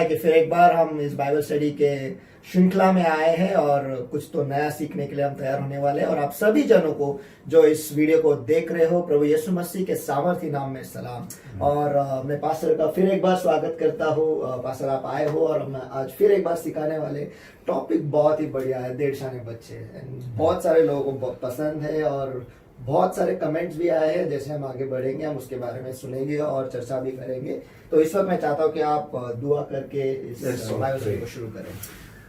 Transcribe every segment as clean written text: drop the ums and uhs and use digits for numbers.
कि फिर एक बार हम इस बाइबल स्टडी के श्रृंखला में आए हैं और कुछ तो नया सीखने के लिए हम तैयार होने वाले हैं। और आप सभी जनों को जो इस वीडियो को देख रहे हो, प्रभु यीशु मसीह के सामर्थी नाम में सलाम। और मैं पास्टर का फिर एक बार स्वागत करता हूँ। पास्टर आप आए हो और हम आज फिर एक बार सिखाने वाले। टॉपिक बहुत ही बढ़िया है, देड़शाने बच्चे। बहुत सारे लोगों को पसंद है और बहुत सारे कमेंट्स भी आए हैं। जैसे हम आगे बढ़ेंगे हम उसके बारे में सुनेंगे और चर्चा भी करेंगे। तो इस वक्त मैं चाहता हूँ कि आप दुआ करके इस बाइबल स्टडी को शुरू करें।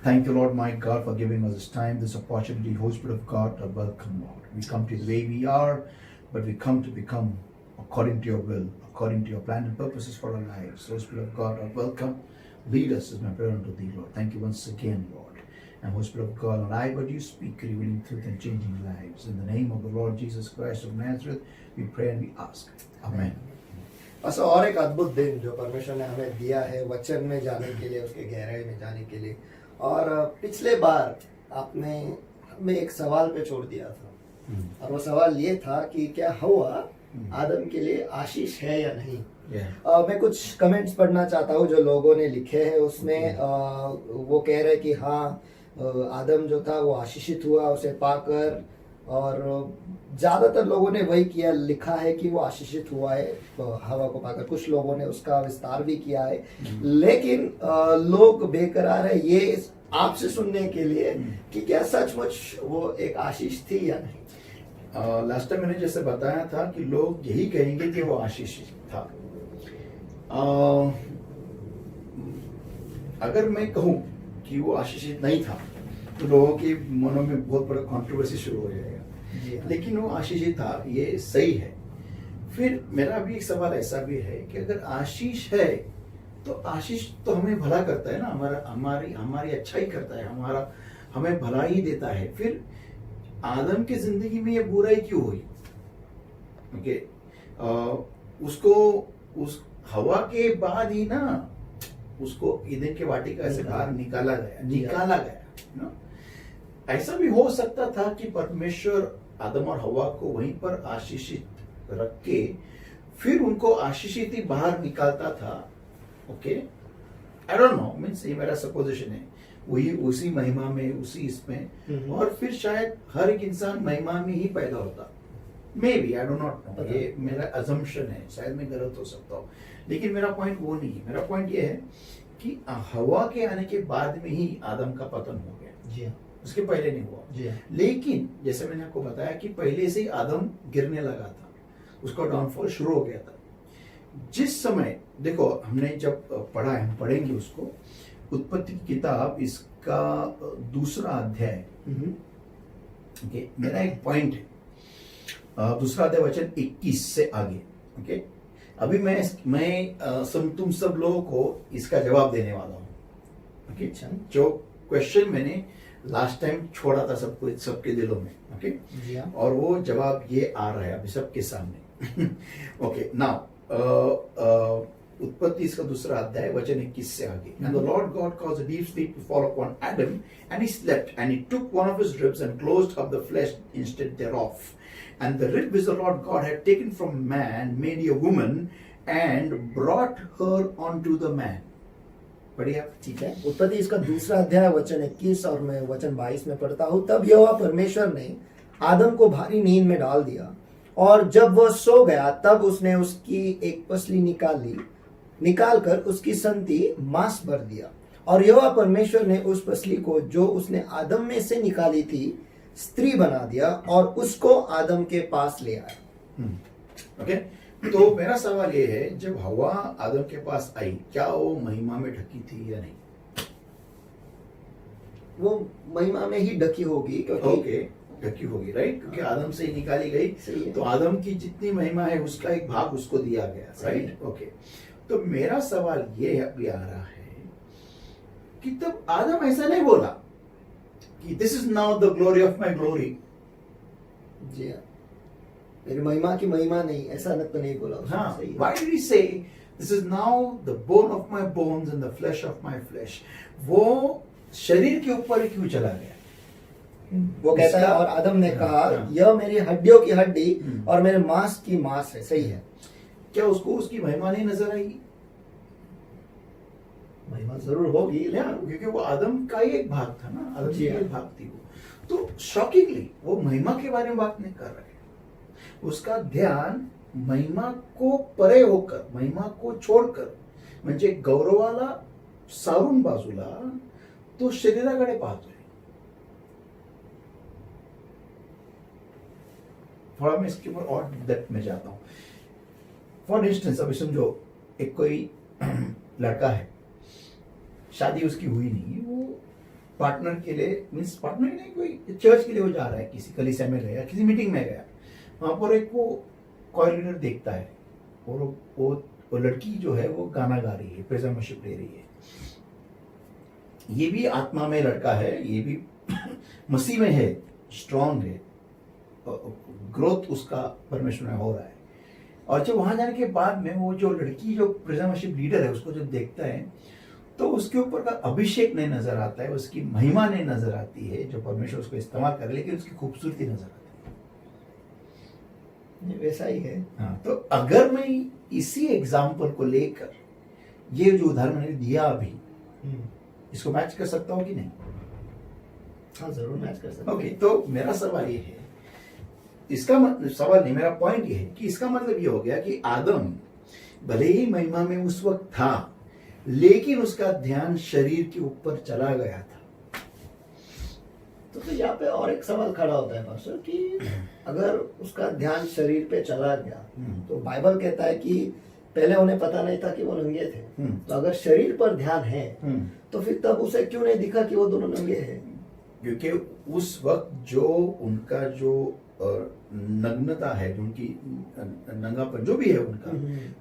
Thank you, Lord, my God, for giving us this time, this opportunity. Holy Spirit of God, welcome, Lord. We come to you the way we are, but we come to become according to your will, according to your plan and purposes for our lives. Holy Spirit of God, welcome. Lead us is my prayer unto thee, Lord. Thank you once again, Lord. And Holy Spirit of God, and I, but you speak, revealing truth and changing lives. In the name of the Lord Jesus Christ of Nazareth, we pray and we ask. Amen. बस और एक अद्भुत दिन जो परमेश्वर ने हमें दिया है वचन में जाने के लिए, उसके गहराई में जाने के लिए। और पिछले बार आपने हमें एक सवाल पे छोड़ दिया था और वो सवाल ये था कि क्या हवा आदम के लिए आशीष है या नहीं। मैं कुछ कमेंट्स पढ़ना चाहता हूँ जो लोगों ने लिखे हैं। उसमें वो कह रहे कि हाँ, आदम जो था वो आशीषित हुआ उसे पाकर, और ज्यादातर लोगों ने वही किया, लिखा है कि वो आशीषित हुआ है हवा को पाकर। कुछ लोगों ने उसका विस्तार भी किया है, लेकिन लोग बेकरार है ये आपसे सुनने के लिए कि क्या सचमुच वो एक आशीष थी या नहीं। लास्ट टाइम मैंने जैसे बताया था कि लोग यही कहेंगे कि वो आशीषित था। अगर मैं कहूं कि वो आशीषित नहीं था तो लोगों के मनों में बहुत बड़ा कंट्रोवर्सी शुरू हो जाएगा। लेकिन वो आशीषित था, ये सही है। फिर मेरा भी एक सवाल ऐसा भी है कि अगर आशीष है तो आशीष तो हमें भला करता है ना, हमारी अच्छाई करता है, हमें भला ही देता है। फिर आदम की जिंदगी में ये बुराई क्यों हुई? ओके, उसको उस हवा के बाद ही ना उसको ईदन के वाटिका से बाहर निकाला गया ना। ऐसा भी हो सकता था कि परमेश्वर आदम और हवा को वहीं पर आशीषित रख के फिर उनको आशीषित ही बाहर निकालता था। Okay, I don't no, means ये मेरा सपोजिशन है। वही उसी महिमा में, उसी इसमें, और फिर शायद हर एक इंसान महिमा में ही पैदा होता। May be, I do not know, ये मेरा अजम्पशन है, शायद मैं गलत हो सकता हूँ। लेकिन मेरा पॉइंट वो नहीं है। मेरा पॉइंट ये है कि हवा के आने के बाद में ही आदम का पतन हो गया। जी, उसके पहले नहीं हुआ। लेकिन जैसे मैंने आपको बताया कि पहले से ही आदम गिरने लगा था, उसका डाउनफॉल शुरू हो गया था। जिस समय देखो हमने जब पढ़ा है, हम पढ़ेंगे उसको, उत्पत्ति की किताब इसका 2 अध्याय। ओके, मेरा एक पॉइंट है, 2 अध्याय वचन 21 से आगे। ओके, अभी मैं तुम सब लोगों को इसका जवाब देने वाला हूँ। ओके, जो क्वेश्चन मैंने लास्ट टाइम छोड़ा था सबके दिलों में। ओके, और वो जवाब ये आ रहा है अभी सबके सामने। ओके, नाउ उत्पत्ति इसका 2 अध्याय वचन 21 से आगे। And the Lord God caused a deep sleep to fall upon Adam, and he slept, and he took one of his ribs and closed up the flesh instead thereof. And the rib which the Lord God had taken from man made a woman and brought her unto the man. बढ़िया, ठीक है। उत्पत्ति इसका 2 अध्याय वचन 21 और मैं वचन 22 में पढ़ता हूँ। तब यहोवा परमेश्वर ने आदम को भारी नींद में डाल दिया, और जब वह सो गया तब उसने उसकी एक पसली निकालकर उसकी संति मांस भर दिया। और यहोवा परमेश्वर ने उस पसली को जो उसने आदम में से निकाली थी स्त्री बना दिया और उसको आदम के पास ले आया। ओके, तो मेरा सवाल ये है, जब हवा आदम के पास आई, क्या वो महिमा में ढकी थी या नहीं? वो महिमा में ही ढकी होगी, क्योंकि ढकी होगी, राइट, क्योंकि आदम से ही निकाली गई। तो आदम की जितनी महिमा है उसका एक भाग उसको दिया गया, राइट। ओके, तो मेरा सवाल ये अभी आ रहा है कि तब आदम ऐसा नहीं बोला कि this is now the glory of my glory. जी हाँ, मेरी महिमा की महिमा नहीं, ऐसा तो नहीं बोला। हाँ, why did he say this is now the bone of my bones and the flesh of my flesh? वो शरीर के ऊपर क्यों चला गया? वो कहता है, और आदम ने कहा यह मेरी हड्डियों की हड्डी और मेरे मांस की मांस है। सही है। क्या उसको उसकी महिमा नहीं नजर आई? महिमा जरूर होगी या क्योंकि वो आदम का ही एक भाग था ना, आदम की जी हाँ। एक भाग थी वो। तो शॉकिंगली वो महिमा के बारे में बात नहीं कर रहे, उसका ध्यान महिमा को परे होकर, महिमा को छोडकर, म्हणजे गौरवाला सारून बाजूला तो शरीराकडे पाहतोय. थोड़ा मैं इसके ऊपर और डेप्थ में जाता हूँ. फॉर इंस्टेंस अभी समझो एक कोई लड़का है, शादी उसकी हुई नहीं, वो पार्टनर के लिए, मीन्स पार्टनर नहीं, कोई चर्च के लिए वो जा रहा है, किसी कलीसिया में गया, किसी मीटिंग में गया, वहां पर एक वो कॉयर लीडर देखता है और वो लड़की जो है वो गाना गा रही है, प्रेज एंड वर्शिप ले रही है. ये भी आत्मा में लड़का है, ये भी मसीह में है, स्ट्रांग है, ग्रोथ उसका परमेश्वर में हो रहा है. और जब वहां जाने के बाद में वो जो लड़की जो प्रेज एंड वर्शिप लीडर है उसको जब देखता है तो उसके ऊपर का अभिषेक नहीं नजर आता है, उसकी महिमा नहीं नजर आती है जो परमेश्वर उसको इस्तेमाल करे, लेकिन उसकी खूबसूरती नजर आती है. ये वैसा ही है. हाँ, तो अगर मैं इसी एग्जाम्पल को लेकर ये जो उदाहरण मैंने दिया अभी, इसको मैच कर सकता हूँ कि नहीं? हाँ जरूर मैच कर सकते. ओके, तो मेरा सवाल ये है, इसका सवाल नहीं, मेरा पॉइंट ये है कि इसका मतलब ये हो गया कि आदम भले ही महिमा में उस वक्त था, लेकिन उसका ध्यान शरीर के ऊपर चला गया था. तो यहाँ पे और एक सवाल खड़ा होता है पास्टर कि अगर उसका ध्यान शरीर पे चला गया, तो बाइबल कहता है कि पहले उन्हें पता नहीं था कि वो नंगे थे. तो अगर शरीर पर ध्यान है तो फिर तब उसे क्यों नहीं दिखा कि वो दोनों नंगे हैं? क्योंकि उस वक्त जो उनका जो नग्नता है, जो उनकी नंगापन जो भी है उनका,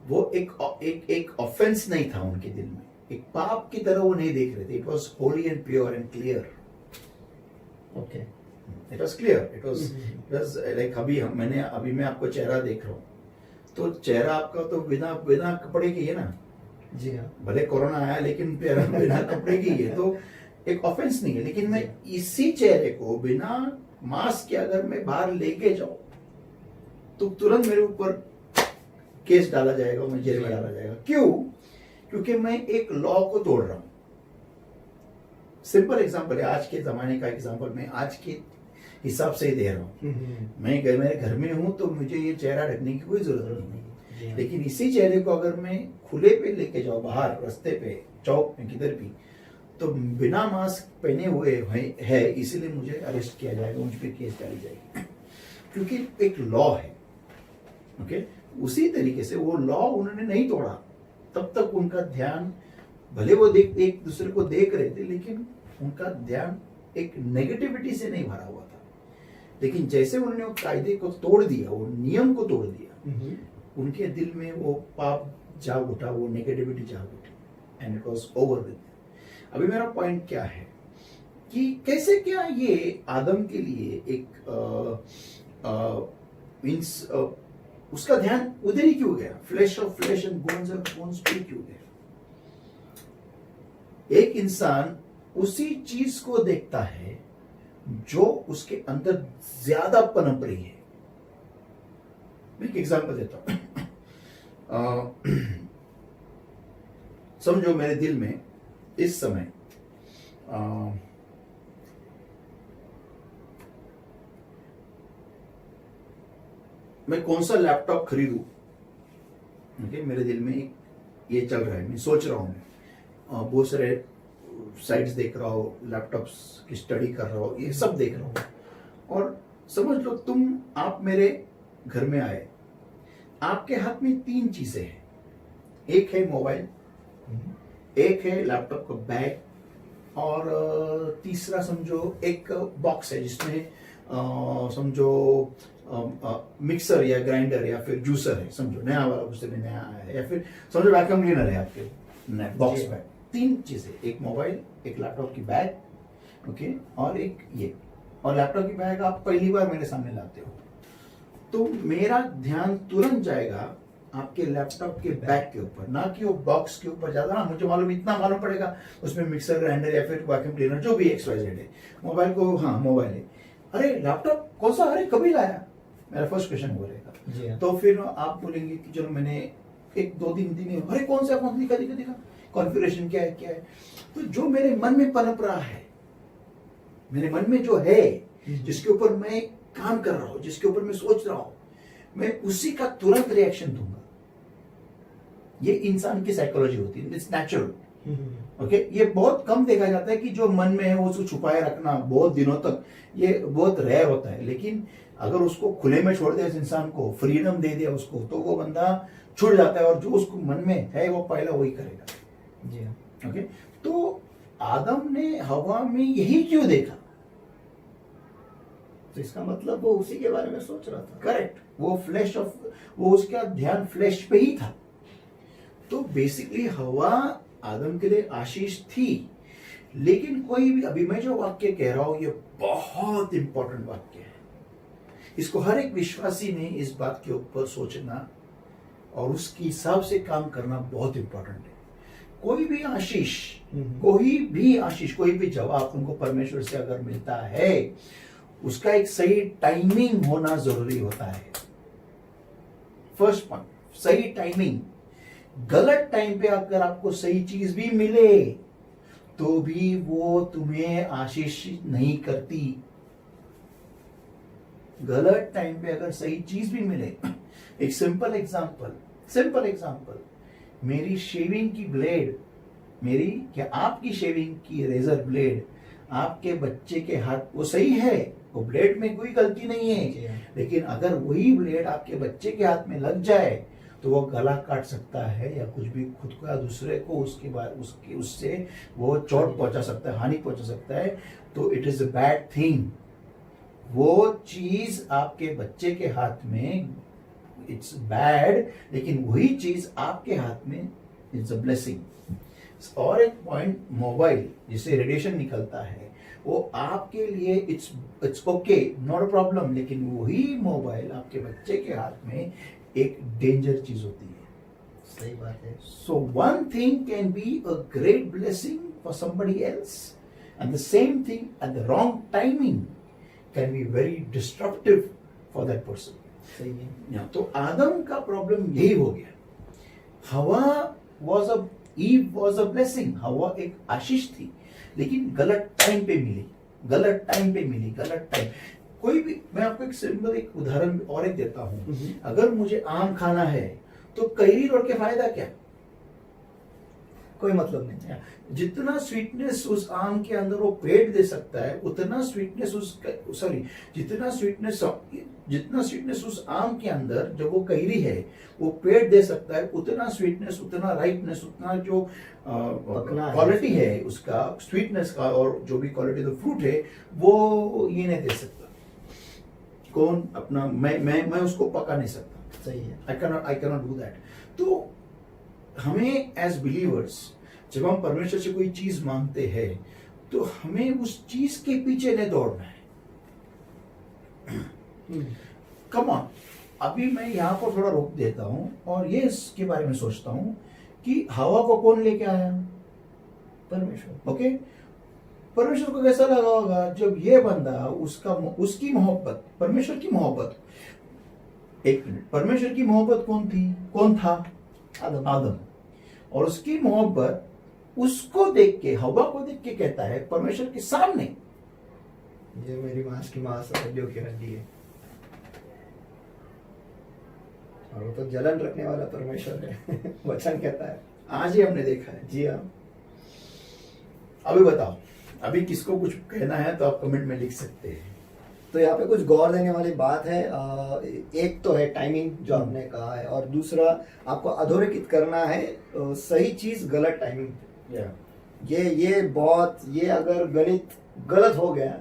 वो एक ऑफेंस नहीं था उनके दिल में, एक पाप की तरह वो नहीं देख रहे थे. It was Holi and pure and clear. Okay, it was clear, it was like अभी मैं आपको चेहरा देख रहा हूँ, तो चेहरा आपका तो बिना कपड़े की है ना. जी हाँ. भले कोरोना आया लेकिन बिना कपड़े की है, तो एक ऑफेंस नहीं है. लेकिन मैं इसी चेहरे को बिना मास्क के अगर मैं बाहर लेके जाऊं तो तुरंत मेरे ऊपर केस डाला जाएगा, मुझे जेल में डाला जाएगा. क्यों? क्योंकि मैं एक लॉ को तोड़ रहा हूं. सिंपल एग्जांपल है, आज के जमाने का एग्जांपल मैं आज के हिसाब से ही दे रहा हूं. मैं मेरे घर में हूं तो मुझे ये चेहरा ढकने की कोई जरूरत नहीं, लेकिन इसी चेहरे को अगर मैं खुले पे लेके जाऊं बाहर रास्ते पे, चौक में, किधर भी, तो बिना मास्क पहने हुए है, इसीलिए मुझे अरेस्ट किया जाएगा, मुझ पे केस डाली जाएगी, क्योंकि एक लॉ है. ओके, उसी तरीके से वो लॉ उन्होंने नहीं तोड़ा, तब तक उनका ध्यान, भले वो एक दूसरे को देख रहे थे, लेकिन उनका ध्यान एक नेगेटिविटी से नहीं भरा हुआ था. लेकिन जैसे उन्होंने वो कायदे को तोड़ दिया, वो नियम को तोड़ दिया, उनके दिल में वो पाप जाग उठा, वो नेगेटिविटी जाग उठी, and it was over with. अभी मेरा पॉइंट क्या है कि कैसे क्या ये आदम के लिए एक मीन्स उसका ध्यान उधर ही क्यों गया, flash of flash and bones of bones पे क्यों गया? एक इंसान उसी चीज को देखता है जो उसके अंदर ज्यादा पनप रही है. मैं एक एग्जांपल देता हूं. समझो मेरे दिल में इस समय मैं कौन सा लैपटॉप खरीदूं. ओके, मेरे दिल में ये चल रहा है, मैं सोच रहा हूं, मैं बहुत सारे साइट्स देख रहा हूं, लैपटॉप्स की स्टडी कर रहा हूं, ये सब देख रहा हूं. और समझ लो आप मेरे घर में आए, आपके हाथ में 3 चीजें हैं. एक है मोबाइल, एक है लैपटॉप का बैग, और तीसरा समझो एक बॉक्स है जिसमें समझो मिक्सर या ग्राइंडर या फिर जूसर है, समझो नया वाला, उससे भी नया आया है, या फिर समझो वैक्यूम क्लीनर है आपके बॉक्स में. 3 चीजें, एक मोबाइल, एक लैपटॉप की बैग, ओके, और एक ये. और लैपटॉप की बैग आप पहली बार मेरे सामने लाते हो, तो मेरा ध्यान तुरंत जाएगा आपके लैपटॉप के बैग के ऊपर, ना कि वो बॉक्स के ऊपर ज्यादा. मुझे मालूम, इतना मालूम पड़ेगा उसमें मिक्सर ग्राइंडर या फिर वैक्यूम क्लीनर जो भी XYZ है. मोबाइल को, हाँ मोबाइल है, अरे लैपटॉप कौन सा, अरे कभी लाया, मेरा फर्स्ट क्वेश्चन वो रहेगा. तो फिर आप बोलेंगे कि चलो मैंने 1-2 दिन, अरे कौन सा दिखा, कॉन्फ़िगरेशन क्या है। तो जो मेरे मन में पनप रहा है, मेरे मन में जो है, जिसके ऊपर मैं काम कर रहा हूं, जिसके ऊपर मैं सोच रहा हूं, मैं उसी का तुरंत रिएक्शन दूंगा। ये इंसान की साइकोलॉजी होती है, इट्स नेचुरल। ओके, ये बहुत कम देखा जाता है कि जो मन में है वो उसको छुपाए रखना बहुत दिनों तक, ये बहुत रेयर होता है। लेकिन अगर उसको खुले में छोड़ दिया, इस इंसान को फ्रीडम दे दिया उसको, तो वो बंदा छुड़ जाता है और जो उसको मन में है वो पहला वही करेगा। जी हाँ। ओके, तो आदम ने हवा में यही क्यों देखा? तो इसका मतलब वो उसी के बारे में सोच रहा था। करेक्ट, वो उसका ध्यान फ्लैश पे ही था। तो बेसिकली हवा आदम के लिए आशीष थी। लेकिन कोई भी, अभी मैं जो वाक्य कह रहा हूं ये बहुत इंपॉर्टेंट वाक्य है। इसको हर एक विश्वासी ने इस बात के ऊपर सोचना और उसके हिसाब से काम करना बहुत इंपॉर्टेंट है। कोई भी आशीष, कोई भी जवाब तुमको परमेश्वर से अगर मिलता है, उसका एक सही टाइमिंग होना जरूरी होता है। फर्स्ट पॉइंट, सही टाइमिंग। गलत टाइम पे अगर आपको सही चीज भी मिले तो भी वो तुम्हें आशीषित नहीं करती। गलत टाइम पे अगर सही चीज भी मिले, एक सिंपल एग्जांपल, मेरी शेविंग की ब्लेड, मेरी क्या आपकी शेविंग की रेजर ब्लेड आपके बच्चे के हाथ, वो सही है, वो ब्लेड में कोई गलती नहीं है। लेकिन अगर वही ब्लेड आपके बच्चे के हाथ में लग जाए तो वो गला काट सकता है या कुछ भी खुद को या दूसरे को उससे वो चोट पहुंचा सकता है, हानि पहुंचा सकता है। तो it is a bad thing. वो चीज आपके बच्चे के हाथ में इट्स बैड, लेकिन वही चीज आपके हाथ में इट्स अ ब्लेसिंग। और एक पॉइंट, मोबाइल जिससे रेडिएशन निकलता है, वो आपके लिए it's okay, not a problem, लेकिन वही मोबाइल आपके बच्चे के हाथ में एक डेंजर चीज होती है। सही बात है। So one thing can be a great blessing for somebody else, and the same thing at the wrong timing can be very disruptive for that person. सही है। तो आदम का प्रॉब्लम यही हो गया। ईव वॉज अ ब्लेसिंग, हवा एक आशीष थी, लेकिन गलत टाइम पे मिली, गलत टाइम। कोई भी, मैं आपको एक सिंपल एक उदाहरण और एक देता हूं। अगर मुझे आम खाना है तो कैरी तोड़ के फायदा क्या? कोई मतलब नहीं। जितना स्वीटनेस उस आम के अंदर वो पेट दे सकता है, उतना स्वीटनेस जितना स्वीटनेस उस आम के अंदर जो वो कैरी है वो पेट दे सकता है, उतना स्वीटनेस, उतना राइटनेस, उतना जो क्वालिटी है उसका स्वीटनेस का, और जो भी क्वालिटी ऑफ फ्रूट है वो ये नहीं दे सकता। कौन अपना, मैं उसको पका नहीं सकता। सही है। I cannot do that. तो हमें एज बिलीवर्स जब हम परमेश्वर से कोई चीज मांगते हैं तो हमें उस चीज के पीछे नहीं दौड़ना है। कम ऑन, अभी मैं यहाँ पर थोड़ा रोक देता हूँ और ये इसके बारे में सोचता हूँ कि हवा को कौन लेके आया? परमेश्वर। ओके, परमेश्वर को कैसा लगा होगा जब ये बंदा उसकी मोहब्बत, परमेश्वर की मोहब्बत, एक मिनट, परमेश्वर की मोहब्बत कौन था? आदम। और उसकी मोहब्बत उसको देख के, हवा को देख के कहता है परमेश्वर के सामने, ये मेरी मांस की मांस और हड्डियों की हड्डी है। और वो तो जलन रखने वाला परमेश्वर है। वचन कहता है। आज ही हमने देखा है। जी हाँ। अभी बताओ, अभी किसको कुछ कहना है तो आप कमेंट में लिख सकते हैं। तो यहाँ पे कुछ गौर देने वाली बात है। एक तो है टाइमिंग जो आपने कहा है, और दूसरा आपको अधोरेखित करना है सही चीज गलत टाइमिंग पे। ये अगर गणित गलत हो गया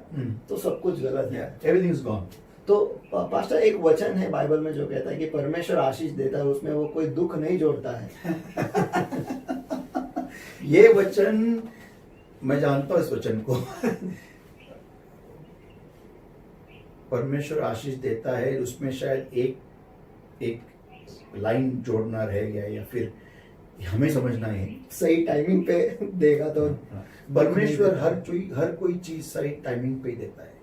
तो सब कुछ गलत है। Everything is gone. तो पास्टर, एक वचन है बाइबल में जो कहता है कि परमेश्वर आशीष देता है, उसमें वो कोई दुख नहीं जोड़ता है। ये वचन मैं जानता हूं, इस वचन को। परमेश्वर आशीष देता है, उसमें शायद एक लाइन जोड़ना रह गया, या फिर हमें समझना है सही टाइमिंग पे देगा तो। परमेश्वर हर कोई चीज सही टाइमिंग पे देता है।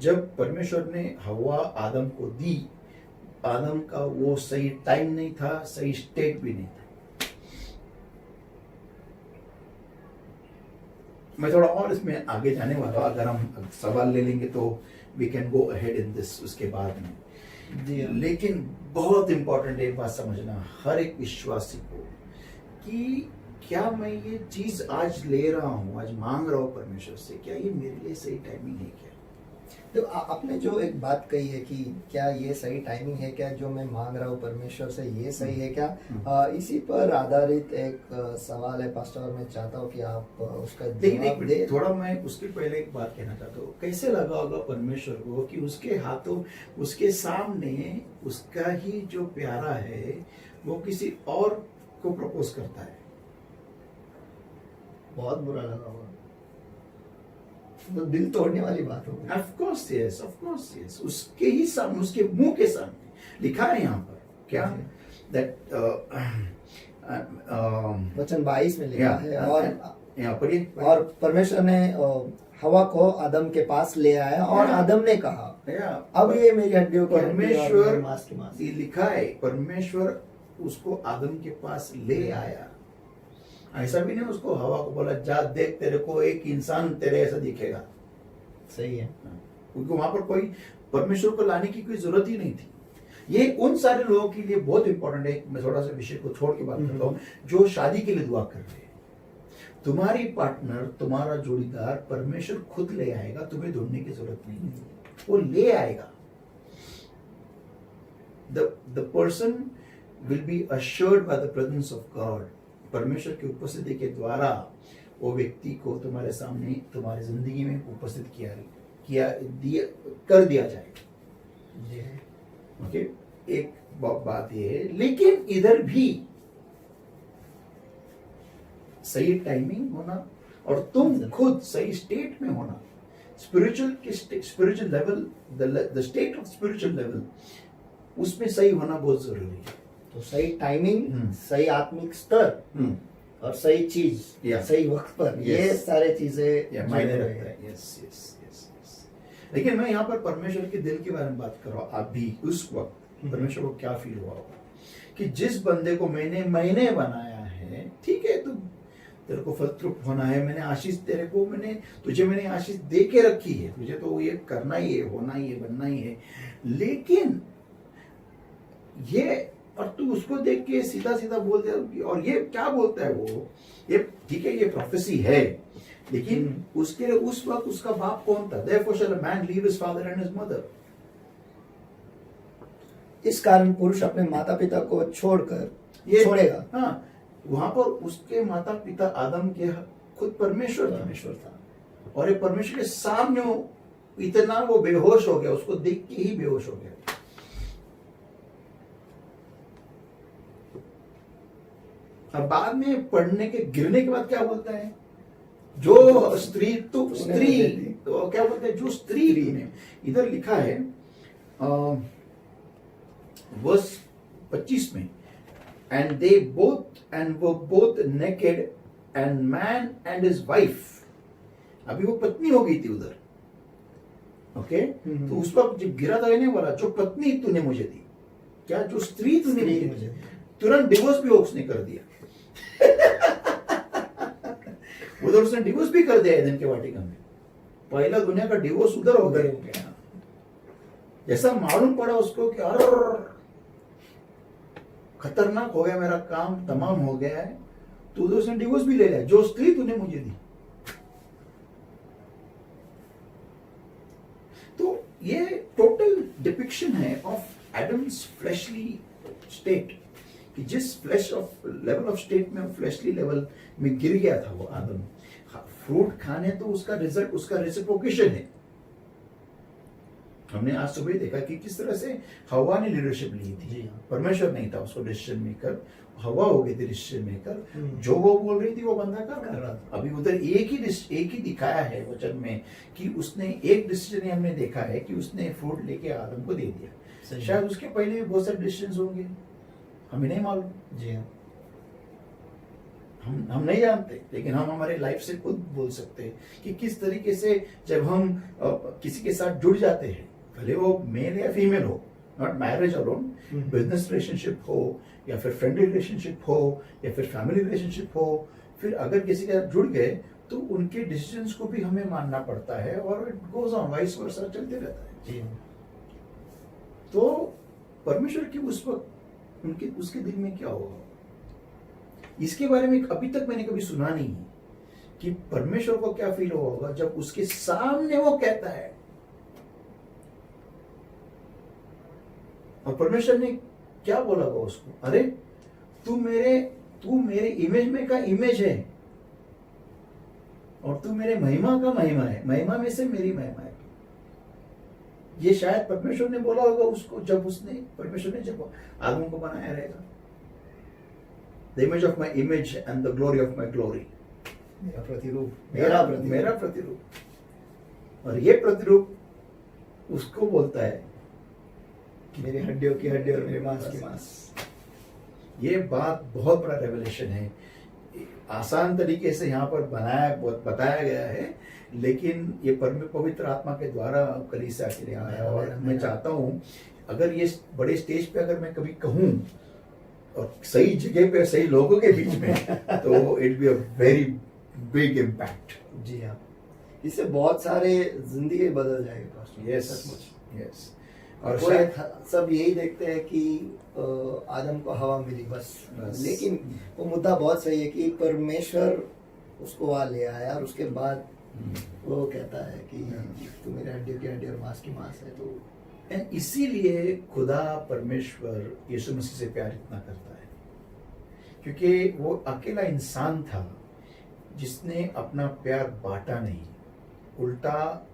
जब परमेश्वर ने हवा आदम को दी, आदम का वो सही टाइम नहीं था, सही स्टेट भी नहीं था। मैं थोड़ा और इसमें आगे जाने वाला हूँ, अगर हम सवाल ले लेंगे तो we can go ahead in this उसके बाद में। जी हाँ। लेकिन बहुत इंपॉर्टेंट एक बात समझना हर एक विश्वासी को कि क्या मैं ये चीज आज ले रहा हूँ, आज मांग रहा हूँ परमेश्वर से, क्या ये मेरे लिए सही टाइमिंग है क्या? तो आपने जो एक बात कही है कि क्या ये सही टाइमिंग है क्या, जो मैं मांग रहा हूँ परमेश्वर से ये सही है क्या, इसी पर आधारित एक सवाल है पास्टर, और मैं चाहता हूँ कि आप उसका लेकिन जवाब दे। थोड़ा मैं उसके पहले एक बात कहना चाहता हूँ, कैसे लगा होगा परमेश्वर को कि उसके हाथों, उसके सामने उसका ही जो प्यारा है वो किसी और को प्रपोज करता है। बहुत बुरा लगा होगा, तो दिल तोड़ने वाली बात होगी। ऑफ कोर्स यस, उसके ही सामने, उसके मुंह के सामने लिखा है यहाँ पर क्या, दैट वचन 22 में लिखा है, और यहाँ पर और परमेश्वर ने हवा को आदम के पास ले आया और आदम ने कहा अब ये मेरी हड्डियों की हड्डी और मेरे मांस की मांस। ये लिखा है परमेश्वर उसको आदम के पास ले आया, ऐसा भी नहीं उसको हवा को बोला जा देख तेरे को एक इंसान तेरे ऐसा दिखेगा। सही है, क्योंकि वहां पर कोई परमेश्वर को लाने की कोई जरूरत ही नहीं थी। ये उन सारे लोगों के लिए बहुत इंपॉर्टेंट है। मैं थोड़ा सा विषय को छोड़ के बात करता हूँ जो शादी के लिए दुआ कर रहे हैं। तुम्हारी पार्टनर, तुम्हारा जोड़ीदार परमेश्वर खुद ले आएगा, तुम्हें ढूंढने की जरूरत नहीं है, वो ले आएगा। The person will be assured by the presence of God। परमेश्वर की उपस्थिति के द्वारा वो व्यक्ति को तुम्हारे सामने, तुम्हारी जिंदगी में उपस्थित कर दिया जाएगा। ओके, एक बात ये है, लेकिन इधर भी सही टाइमिंग होना और तुम खुद सही स्टेट में होना, spiritual level, the state of spiritual level, उसमें सही होना बहुत जरूरी है। तो सही टाइमिंग, सही आत्मिक स्तर और सही चीज सही वक्त पर, ये सारे चीजें मायने रखता है। यस। लेकिन मैं यहाँ पर परमेश्वर के दिल के बारे में बात कर रहा हूँ। अभी उस वक्त परमेश्वर को क्या फील हुआ होगा कि जिस बंदे को मैंने बनाया है, ठीक है, तू तेरे को फलतृप्त होना है, मैंने आशीष तेरे को, तुझे मैंने आशीष दे के रखी है, तुझे तो ये करना ही है, होना ही है, बनना ही है। लेकिन ये, और तू उसको देख के सीधा सीधा बोल दे, और ये क्या बोलता है वो, ये ठीक है, ये प्रोफेसी है, लेकिन उसके लिए उस वक्त उसका बाप कौन था? Therefore shall a man leave his father and his mother। इस कारण पुरुष अपने माता पिता को छोड़कर छोड़ेगा। हाँ, वहां पर उसके माता पिता आदम के खुद परमेश्वर था, और ये परमेश्वर के सामने इतना वो बेहोश हो गया, उसको देख के ही बेहोश हो गया। अब बाद में पढ़ने के गिरने के बाद क्या बोलता है? जो स्त्री तो क्या बोलते हैं? जो स्त्री ने, इधर लिखा है वर्स 25 में, and they both naked and man and his wife. अभी वो पत्नी हो गई थी उधर, ओके। तो उस पर जब गिरा था नहीं बोला, जो पत्नी तूने मुझे दी, क्या जो स्त्री तूने मुझे दी, तुरंत डिवोर्स भी उसने कर दिया। उधर उसने डिवोर्स भी कर दिया एदन के वाटिका में। पहला दुनिया का डिवोर्स उधर हो गया। जैसा मालूम पड़ा उसको कि अरे खतरनाक हो गया, मेरा काम तमाम हो गया है, तो उधर उसने डिवोर्स भी ले लिया, जो स्त्री तूने मुझे दी। तो ये टोटल डिपिक्शन है ऑफ एडम्स फ्लैशली स्टेट, कि जिस flash of level of state में, फ्लैशली लेवल में गिर गया था वो आदम। फ्रूट खाने तो उसका रिजल्ट, उसका रेसिप्रोकेशन है। हमने आज सुबह देखा कि किस तरह से हवा ने लीडरशिप ली थी, परमेश्वर नहीं था उसको डिसीजन मेकर, हवा हो गई थी डिसीजन मेकर। जो वो बोल रही थी वो बंदा कर रहा था। अभी उधर एक ही दिखाया है वचन में कि उसने एक डिसीजन, हमने देखा है कि उसने फ्रूट लेके आदम को दे दिया। शायद उसके पहले भी बहुत सारे डिसीजन होंगे, हमें नहीं मालूम। जी हाँ, हम नहीं जानते, लेकिन हम हमारे लाइफ से खुद बोल सकते हैं कि किस तरीके से जब हम किसी के साथ जुड़ जाते हैं, भले वो मेल या फीमेल हो, not marriage alone, business relationship हो या फिर फ्रेंडली रिलेशनशिप हो या फिर फैमिली रिलेशनशिप हो, फिर अगर किसी के साथ जुड़ गए तो उनके डिसीजंस को भी हमें मानना पड़ता है और it goes on vice versa चलते रहता है। जी तो परमेश्वर की उस वक्त उनके उसके दिल में क्या होगा, इसके बारे में अभी तक मैंने कभी सुना नहीं है कि परमेश्वर को क्या फील होगा जब उसके सामने वो कहता है। और परमेश्वर ने क्या बोला होगा उसको, अरे तू मेरे इमेज में का इमेज है और तू मेरे महिमा का महिमा है, महिमा में से मेरी महिमा है। ये शायद परमेश्वर ने बोला होगा उसको जब परमेश्वर ने जब आदम को बनाया रहेगा। The image of my image and the glory of my glory, मेरा प्रतिरूप, मेरा प्रतिरूप। और ये प्रतिरूप उसको बोलता है कि मेरी हड्डियों की हड्डी और मेरे मांस की मांस। ये बात बहुत बड़ा रेवलेशन है, आसान तरीके से यहाँ पर बताया गया है, लेकिन ये पवित्र आत्मा के द्वारा कलीसिया के लिए आया। और मैं चाहता हूँ अगर ये बड़े स्टेज पे अगर मैं कभी कहूँ और सही जगह पे सही लोगों के बीच में तो it be a very big impact. जी हाँ, इससे बहुत सारे जिंदगी बदल जाएगी पास्टर। यस सचमुच। यस। और सब यही देखते हैं कि आदम को हवा मिली बस। लेकिन वो मुद्दा बहुत सही है कि परमेश्वर उसको वहाँ ले आया और उसके बाद वो कहता है कि तू मेरे हड्डियों की हड्डी और मांस की मांस है। तो इसीलिए खुदा परमेश्वर यीशु मसीह से प्यार इतना करता है, क्योंकि वो अकेला इंसान था जिसने अपना प्यार बांटा नहीं, उल्टा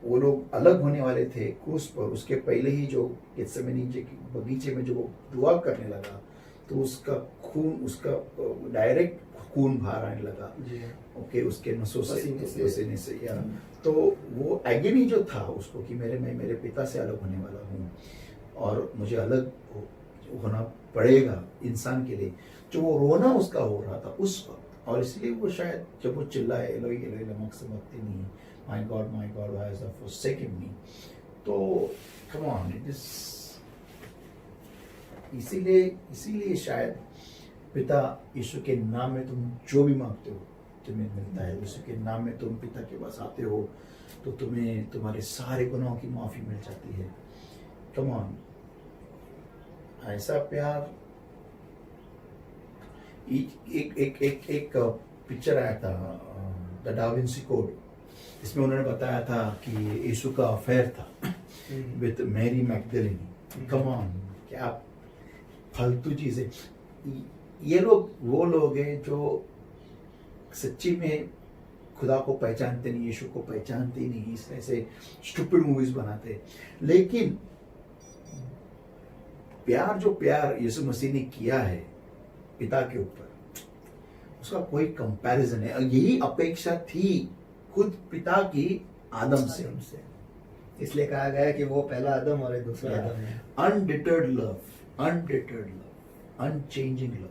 वो लोग अलग होने वाले थे क्रूस पर, उसके पहले ही जो गेत्सेमनी के बगीचे में जो वो दुआ करने लगा तो उसका डायरेक्ट खून बाहर आने लगा। ओके, उसके नसों से, पसीने से या तो वो एगनी जो था उसको कि मैं मेरे पिता से अलग होने वाला हूँ और मुझे अलग होना पड़ेगा इंसान के लिए, जो वो रोना उसका हो रहा था उस वक्त। और इसलिए वो शायद जब वो चिल्लाए एलोई एलोई लमा सबक्तनी, my God why has thou forsaken me, तो कम ऑन, इट इज इसीलिए शायद पिता यीशु के नाम में तुम जो भी मांगते हो तुम्हें मिलता है। यीशु के नाम में तुम पिता के पास आते हो तो तुम्हें तुम्हारे सारे गुनाहों की माफी मिल जाती है। कम ऑन, ऐसा प्यार। एक पिक्चर आया था द डा विंची कोड, इसमें उन्होंने बताया था कि यीशु का अफेयर था विद मैरी मैगदलिनी। कम ऑन, क्या फालतू चीजें। ये लोग वो लोग हैं जो सच्ची में खुदा को पहचानते नहीं, यीशु को पहचानते ही नहीं, इस तरह से स्टूपिड मूवीज बनाते। लेकिन प्यार यीशु मसीह ने किया है पिता के ऊपर, उसका कोई कंपैरिजन है। यही अपेक्षा थी खुद पिता की आदम से। इसलिए कहा गया कि वो पहला आदम और एक दूसरा आदम है। अनडिटर्ड लव, अनचेंजिंग लव,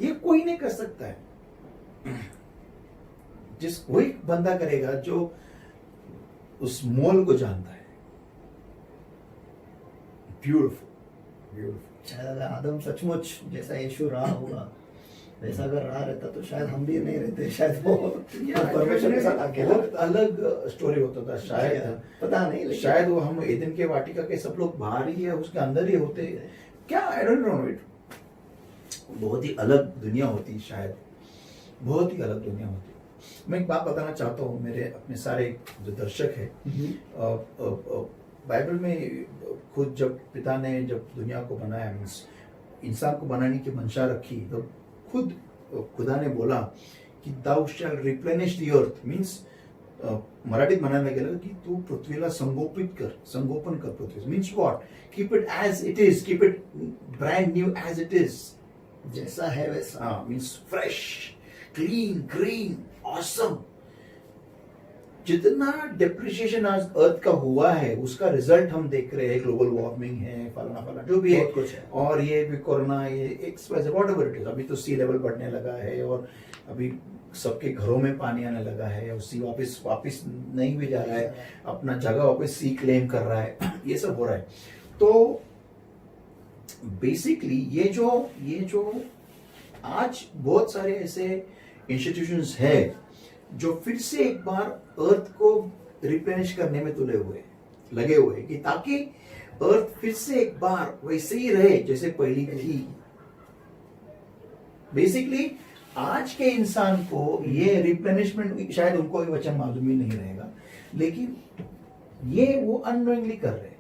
ये कोई नहीं कर सकता है। वही बंदा करेगा जो उस मोल को जानता है। ब्यूटीफुल। शायद आदम सचमुच जैसा यीशु रहा होगा वैसा अगर रहा रहता तो शायद हम भी नहीं रहते, शायद वो परमेश्वर के साथ अकेला अलग स्टोरी होता था शायद, पता नहीं। शायद वो हम एदन के वाटिका के सब लोग बाहर ही है, उसके अंदर ही होते क्या, आई डोंट नो इट। बहुत ही अलग दुनिया होती, शायद बहुत ही अलग दुनिया होती। मैं एक बात बताना चाहता हूँ मेरे अपने सारे जो दर्शक है, बाइबल में खुद जब पिता ने जब दुनिया को बनाया, मीन्स इंसान को बनाने की मंशा रखी, तो खुद खुदा ने बोला की thou shall replenish the earth, means मराठीत म्हणायला गेलं की तू पृथ्वीला संगोपन कर पृथ्वी, means what, keep it as it is, keep it brand new as it is, जैसा है वैसा, means fresh, clean, green, awesome. जितना डिप्रिशिएशन आज अर्थ का हुआ है उसका रिजल्ट हम देख रहे हैं, ग्लोबल वार्मिंग है, फलाना जो भी है, कुछ है। और ये भी कोरोना, ये व्हाटएवर इट इज, अभी तो सी लेवल बढ़ने लगा है और अभी सबके घरों में पानी आने लगा है और सी वापस नहीं भी जा रहा है, अपना जगह वापस सी क्लेम कर रहा है, ये सब हो रहा है। तो बेसिकली ये जो आज बहुत सारे ऐसे इंस्टीट्यूशंस है जो फिर से एक बार अर्थ को रिप्लेनिश करने में लगे हुए हैं कि ताकि अर्थ फिर से एक बार वैसे ही रहे जैसे पहली थी। बेसिकली आज के इंसान को ये रिप्लेनिशमेंट शायद उनको ये वचन मालूम ही नहीं रहेगा, लेकिन ये वो अननोइंगली कर रहे हैं।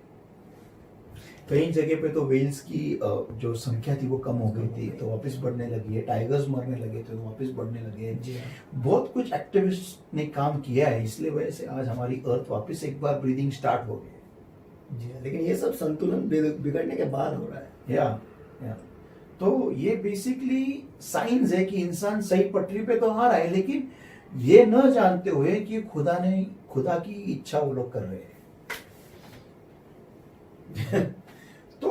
कई जगह पे तो वेल्स की जो संख्या थी वो कम हो गई थी तो वापस बढ़ने लगी है, टाइगर्स मरने लगे थे तो वापस बढ़ने लगे हैं। बहुत कुछ एक्टिविस्ट ने काम किया है, इसलिए वजह से आज हमारी अर्थ वापस एक बार ब्रीदिंग स्टार्ट हो गई है। जी, लेकिन ये सब संतुलन बिगड़ने के बाद हो रहा है। या तो ये बेसिकली साइंस है कि इंसान सही पटरी पे तो आ रहा है, लेकिन ये न जानते हुए कि खुदा की इच्छा वो लोग कर रहे हैं। तो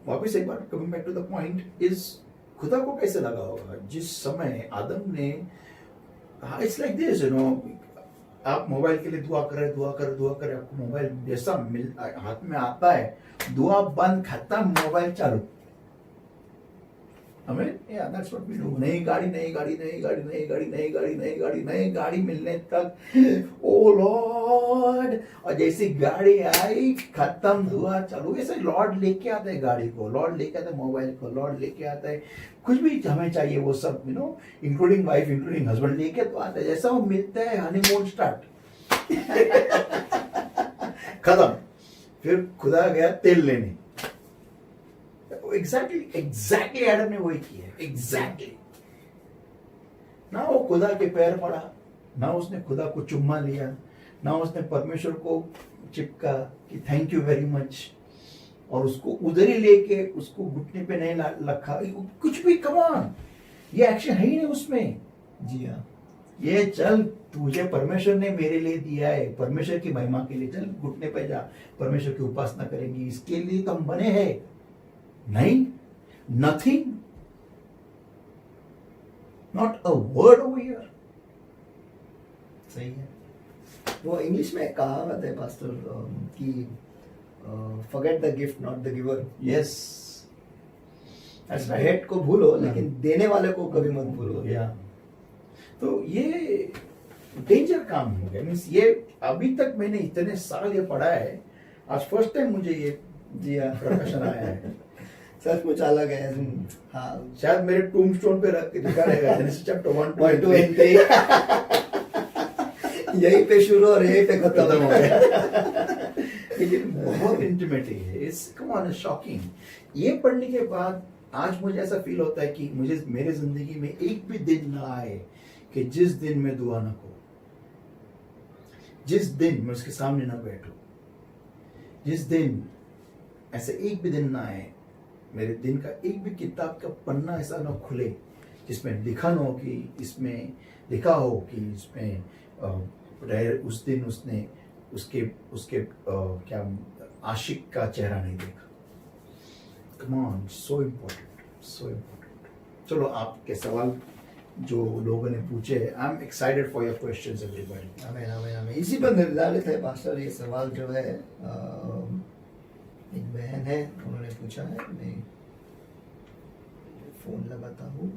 वापस एक बार coming back to the point is, खुदा को कैसे लगा होगा जिस समय आदम ने, it's like this you know, आप मोबाइल के लिए दुआ करें, आपको मोबाइल जैसा हाथ में आता है, दुआ बंद, खत्म, मोबाइल चालू। हमें दैट्स व्हाट वी डू। नई गाड़ी मिलने तक ओ लॉर्ड, और जैसी गाड़ी आई खत्म, धुआं चालू। ऐसे लॉर्ड लेके आता है गाड़ी को, लॉर्ड लेके आता है मोबाइल को, लॉर्ड लेके आता है कुछ भी हमें चाहिए वो सब, you know, including wife, including husband लेके तो आता है। जैसा वो मिलता है हनीमून स्टार्ट। खत्म। फिर खुदा गया तेल लेने। एग्जैक्टली एडम ने वही किया। एग्जैक्टली ना वो खुदा के पैर पड़ा, ना उसने खुदा को चुम्मा लिया, ना उसने परमेश्वर को चिपका कि थैंक यू वेरी मच, और उसको उधर ही लेके उसको घुटने पे नहीं रखा, कुछ भी। कमान, ये एक्शन है ही नहीं उसमें। जी हाँ, ये चल, तुझे परमेश्वर ने मेरे लिए दिया है, परमेश्वर की महिमा के लिए चल घुटने पे जा, परमेश्वर की उपासना करेंगे, इसके लिए तो हम बने हैं। नहीं, nothing, not a word over here. सही है। वो इंग्लिश में एक कहावत है पास्टर कि forget the gift not the giver. Yes, head को भूलो लेकिन देने वाले को कभी मत भूलो। या तो ये डेंजर काम हो गया। मीन्स ये अभी तक मैंने इतने साल ये पढ़ा है, आज फर्स्ट टाइम मुझे ये जी हाँ, प्रकाशन आया है। सचमुच अलग है। हाँ, शायद मेरे टूमस्टोन पे रख के दिखा रहेगा, जेनेसिस चैप्टर 1 to 8 यहीं पे शुरू और यहीं पे खत्म हो गया। लेकिन बहुत इंटीमेट है, इट्स कम ऑन, शॉकिंग। ये पढ़ने के बाद आज मुझे ऐसा फील होता है कि मुझे मेरे जिंदगी में एक भी दिन ना आए कि जिस दिन मैं दुआ ना करूं, जिस दिन मैं उसके सामने ना बैठूं, जिस दिन ऐसे एक भी दिन ना आए, मेरे दिन का एक भी किताब का पन्ना ऐसा ना खुले जिसमें लिखा न हो कि इसमें लिखा हो कि इसमें उस दिन उसने उसके क्या आशिक का चेहरा नहीं देखा। Come on, so important. चलो, आपके सवाल जो लोगों ने पूछे, I am excited for your questions everybody. हमें इसी पर निर्धारित है पास्टर। ये सवाल जो है एक बहन है, उन्होंने पूछा है। मैं फोन लगाता हूँ।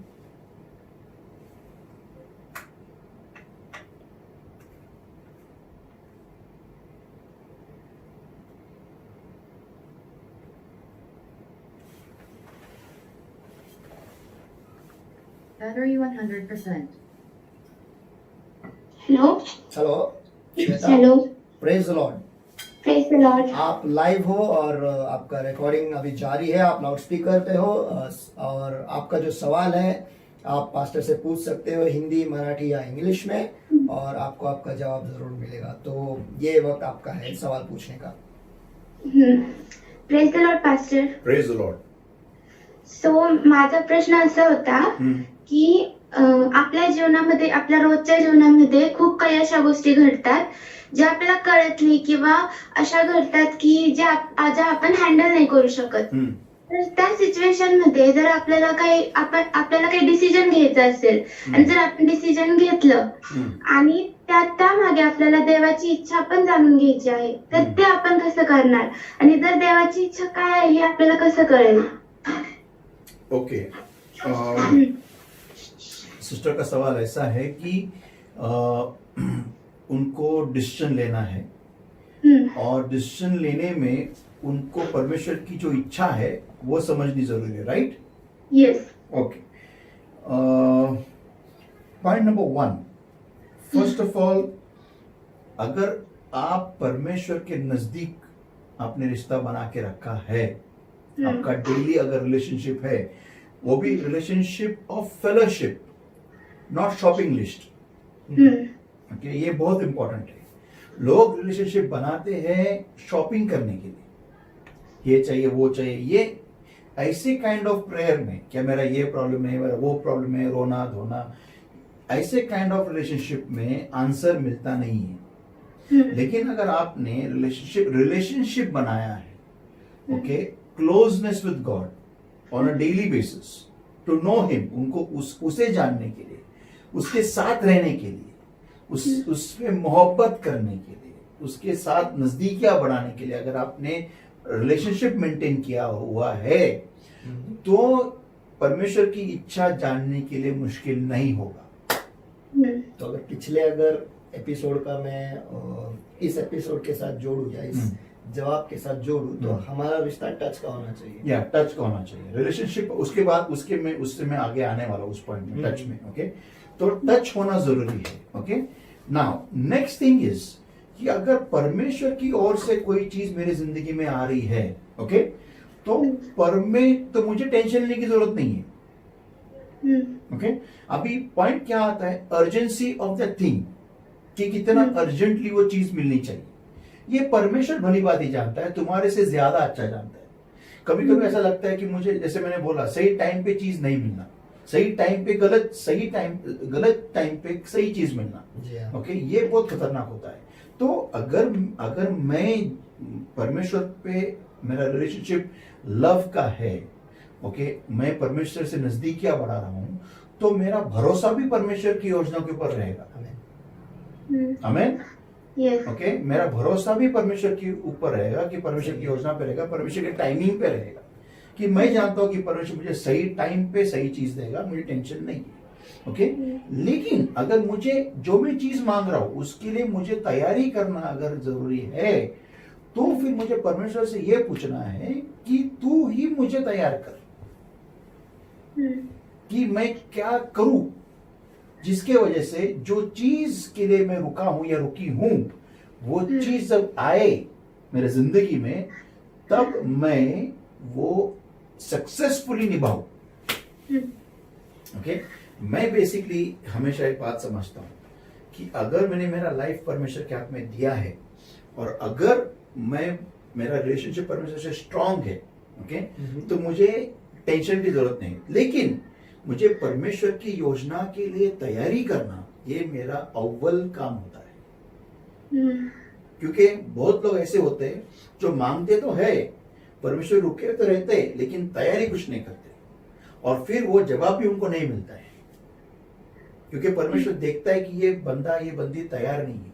Battery 100%. Hello hello hello, praise the Lord. Praise the Lord. आप लाइव हो और आपका रिकॉर्डिंग अभी जारी है, आप लाउड स्पीकर पे हो, और आपका जो सवाल है आप पास्टर से पूछ सकते हो हिंदी, मराठी या इंग्लिश में, और आपको आपका जवाब जरूर मिलेगा। तो ये वक्त आपका है सवाल पूछने का। Praise the lord pastor. Praise the lord. So माझा प्रश्न असा होता की आपल्या जीवनामध्ये, आपल्या रोजच्या जीवनामध्ये खूप काही अशा गोष्टी घडतात ज्या आपल्याला कळत नाही किंवा अशा घडतात की ज्या आपण हँडल नाही करू शकत। तर त्या सिच्युएशन मध्ये जर आपल्याला काही डिसिजन घ्यायचं असेल आणि जर आपण डिसिजन घेतलं आणि त्यामागे आपल्याला देवाची इच्छा पण जाणून घ्यायची आहे, तर ते आपण कसं करणार आणि जर देवाची इच्छा काय आहे हे आपल्याला कसं कळेल? ओके, सिस्टर का सवाल ऐसा है कि उनको डिसीजन लेना है और डिसीजन लेने में उनको परमेश्वर की जो इच्छा है वो समझनी जरूरी है, right? Yes. Okay, point number 1, first of all, अगर आप परमेश्वर के नजदीक आपने रिश्ता बना के रखा है, आपका डेली अगर रिलेशनशिप है, वो भी relationship of fellowship, not shopping list. Okay, ये बहुत इंपॉर्टेंट है। लोग रिलेशनशिप बनाते हैं शॉपिंग करने के लिए, ये चाहिए वो चाहिए, ये ऐसे काइंड ऑफ प्रेयर में, क्या मेरा ये प्रॉब्लम है, मेरा वो प्रॉब्लम है, रोना धोना, ऐसे काइंड ऑफ रिलेशनशिप में आंसर मिलता नहीं है। लेकिन अगर आपने रिलेशनशिप बनाया है, okay, closeness with God on a daily basis, to know him, उनको उसे जानने के लिए, उसके साथ रहने के लिए, उसमें मोहब्बत करने के लिए, उसके साथ नजदीकियां बढ़ाने के लिए अगर आपने रिलेशनशिप मेंटेन किया हुआ है, तो परमेश्वर की इच्छा जानने के लिए मुश्किल नहीं होगा। तो अगर पिछले एपिसोड का मैं इस एपिसोड के साथ जोड़ू या इस जवाब के साथ जोड़ू, तो हमारा रिश्ता टच का होना चाहिए। या टच का होना चाहिए रिलेशनशिप। उसके बाद उससे मैं आगे आने वाला हूं उस पॉइंट में, टच में। ओके, तो टच होना जरूरी है। Okay, now next thing is कि अगर परमेश्वर की ओर से कोई चीज मेरी जिंदगी में आ रही है, ओके, तो मुझे टेंशन लेने की जरूरत नहीं है। ओके, अभी पॉइंट क्या आता है, अर्जेंसी ऑफ द थिंग, कि कितना अर्जेंटली वो चीज मिलनी चाहिए। ये परमेश्वर भली बात ही जानता है, तुम्हारे से ज्यादा अच्छा जानता है। कभी कभी ऐसा लगता है कि मुझे, जैसे मैंने बोला, सही टाइम पे चीज नहीं मिलना, सही टाइम पे गलत टाइम पे सही चीज मिलना। ओके, ये बहुत खतरनाक होता है। तो अगर मैं परमेश्वर पे, मेरा रिलेशनशिप लव का है, ओके, मैं परमेश्वर से नजदीकियां बढ़ा रहा हूं, तो मेरा भरोसा भी परमेश्वर की योजना के ऊपर रहेगा। आमीन। यस। ओके, मेरा भरोसा भी परमेश्वर के ऊपर रहेगा, कि परमेश्वर की योजना पे रहेगा, परमेश्वर के टाइमिंग पे रहेगा, कि मैं जानता हूं कि परमेश्वर मुझे सही टाइम पे सही चीज देगा, मुझे टेंशन नहीं है। ओके, लेकिन अगर मुझे जो मैं चीज मांग रहा हूं उसके लिए मुझे तैयारी करना अगर जरूरी है, तो फिर मुझे परमेश्वर से यह पूछना है कि तू ही मुझे तैयार कर, कि मैं क्या करूं जिसके वजह से जो चीज के लिए मैं रुका हूं या रुकी हूं, वो चीज जब आए मेरे जिंदगी में, तब मैं वो सक्सेसफुली निभाऊं। ओके, मैं बेसिकली हमेशा एक बात समझता हूं कि अगर मैंने मेरा लाइफ परमेश्वर के हाथ में दिया है, और अगर मेरा रिलेशनशिप परमेश्वर से स्ट्रांग है, ओके, तो मुझे टेंशन की जरूरत नहीं। लेकिन मुझे परमेश्वर की योजना के लिए तैयारी करना, ये मेरा अव्वल काम होता है। क्योंकि बहुत लोग ऐसे होते हैं जो मांगते तो है, परमेश्वर रुके तो रहते हैं, लेकिन तैयारी कुछ नहीं करते, और फिर वो जवाब भी उनको नहीं मिलता है, क्योंकि परमेश्वर देखता है कि ये बंदा, ये बंदी तैयार नहीं है।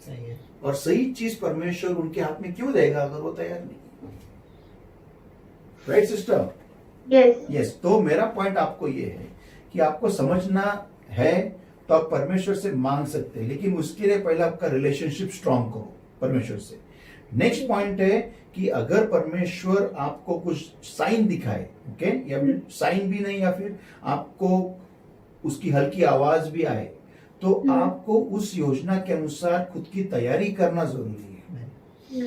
सही है। और सही चीज परमेश्वर उनके हाथ में क्यों देगा अगर वो तैयार नहीं? Right sister? यस। यस। तो मेरा पॉइंट आपको ये है कि आपको समझना है तो आप परमेश्वर से मांग सकते हैं, लेकिन उसके लिए पहले आपका रिलेशनशिप स्ट्रांग करो परमेश्वर से। नेक्स्ट पॉइंट है कि अगर परमेश्वर आपको कुछ साइन दिखाए, ओके, या फिर साइन भी नहीं, या फिर आपको उसकी हल्की आवाज भी आए, तो आपको उस योजना के अनुसार खुद की तैयारी करना जरूरी है।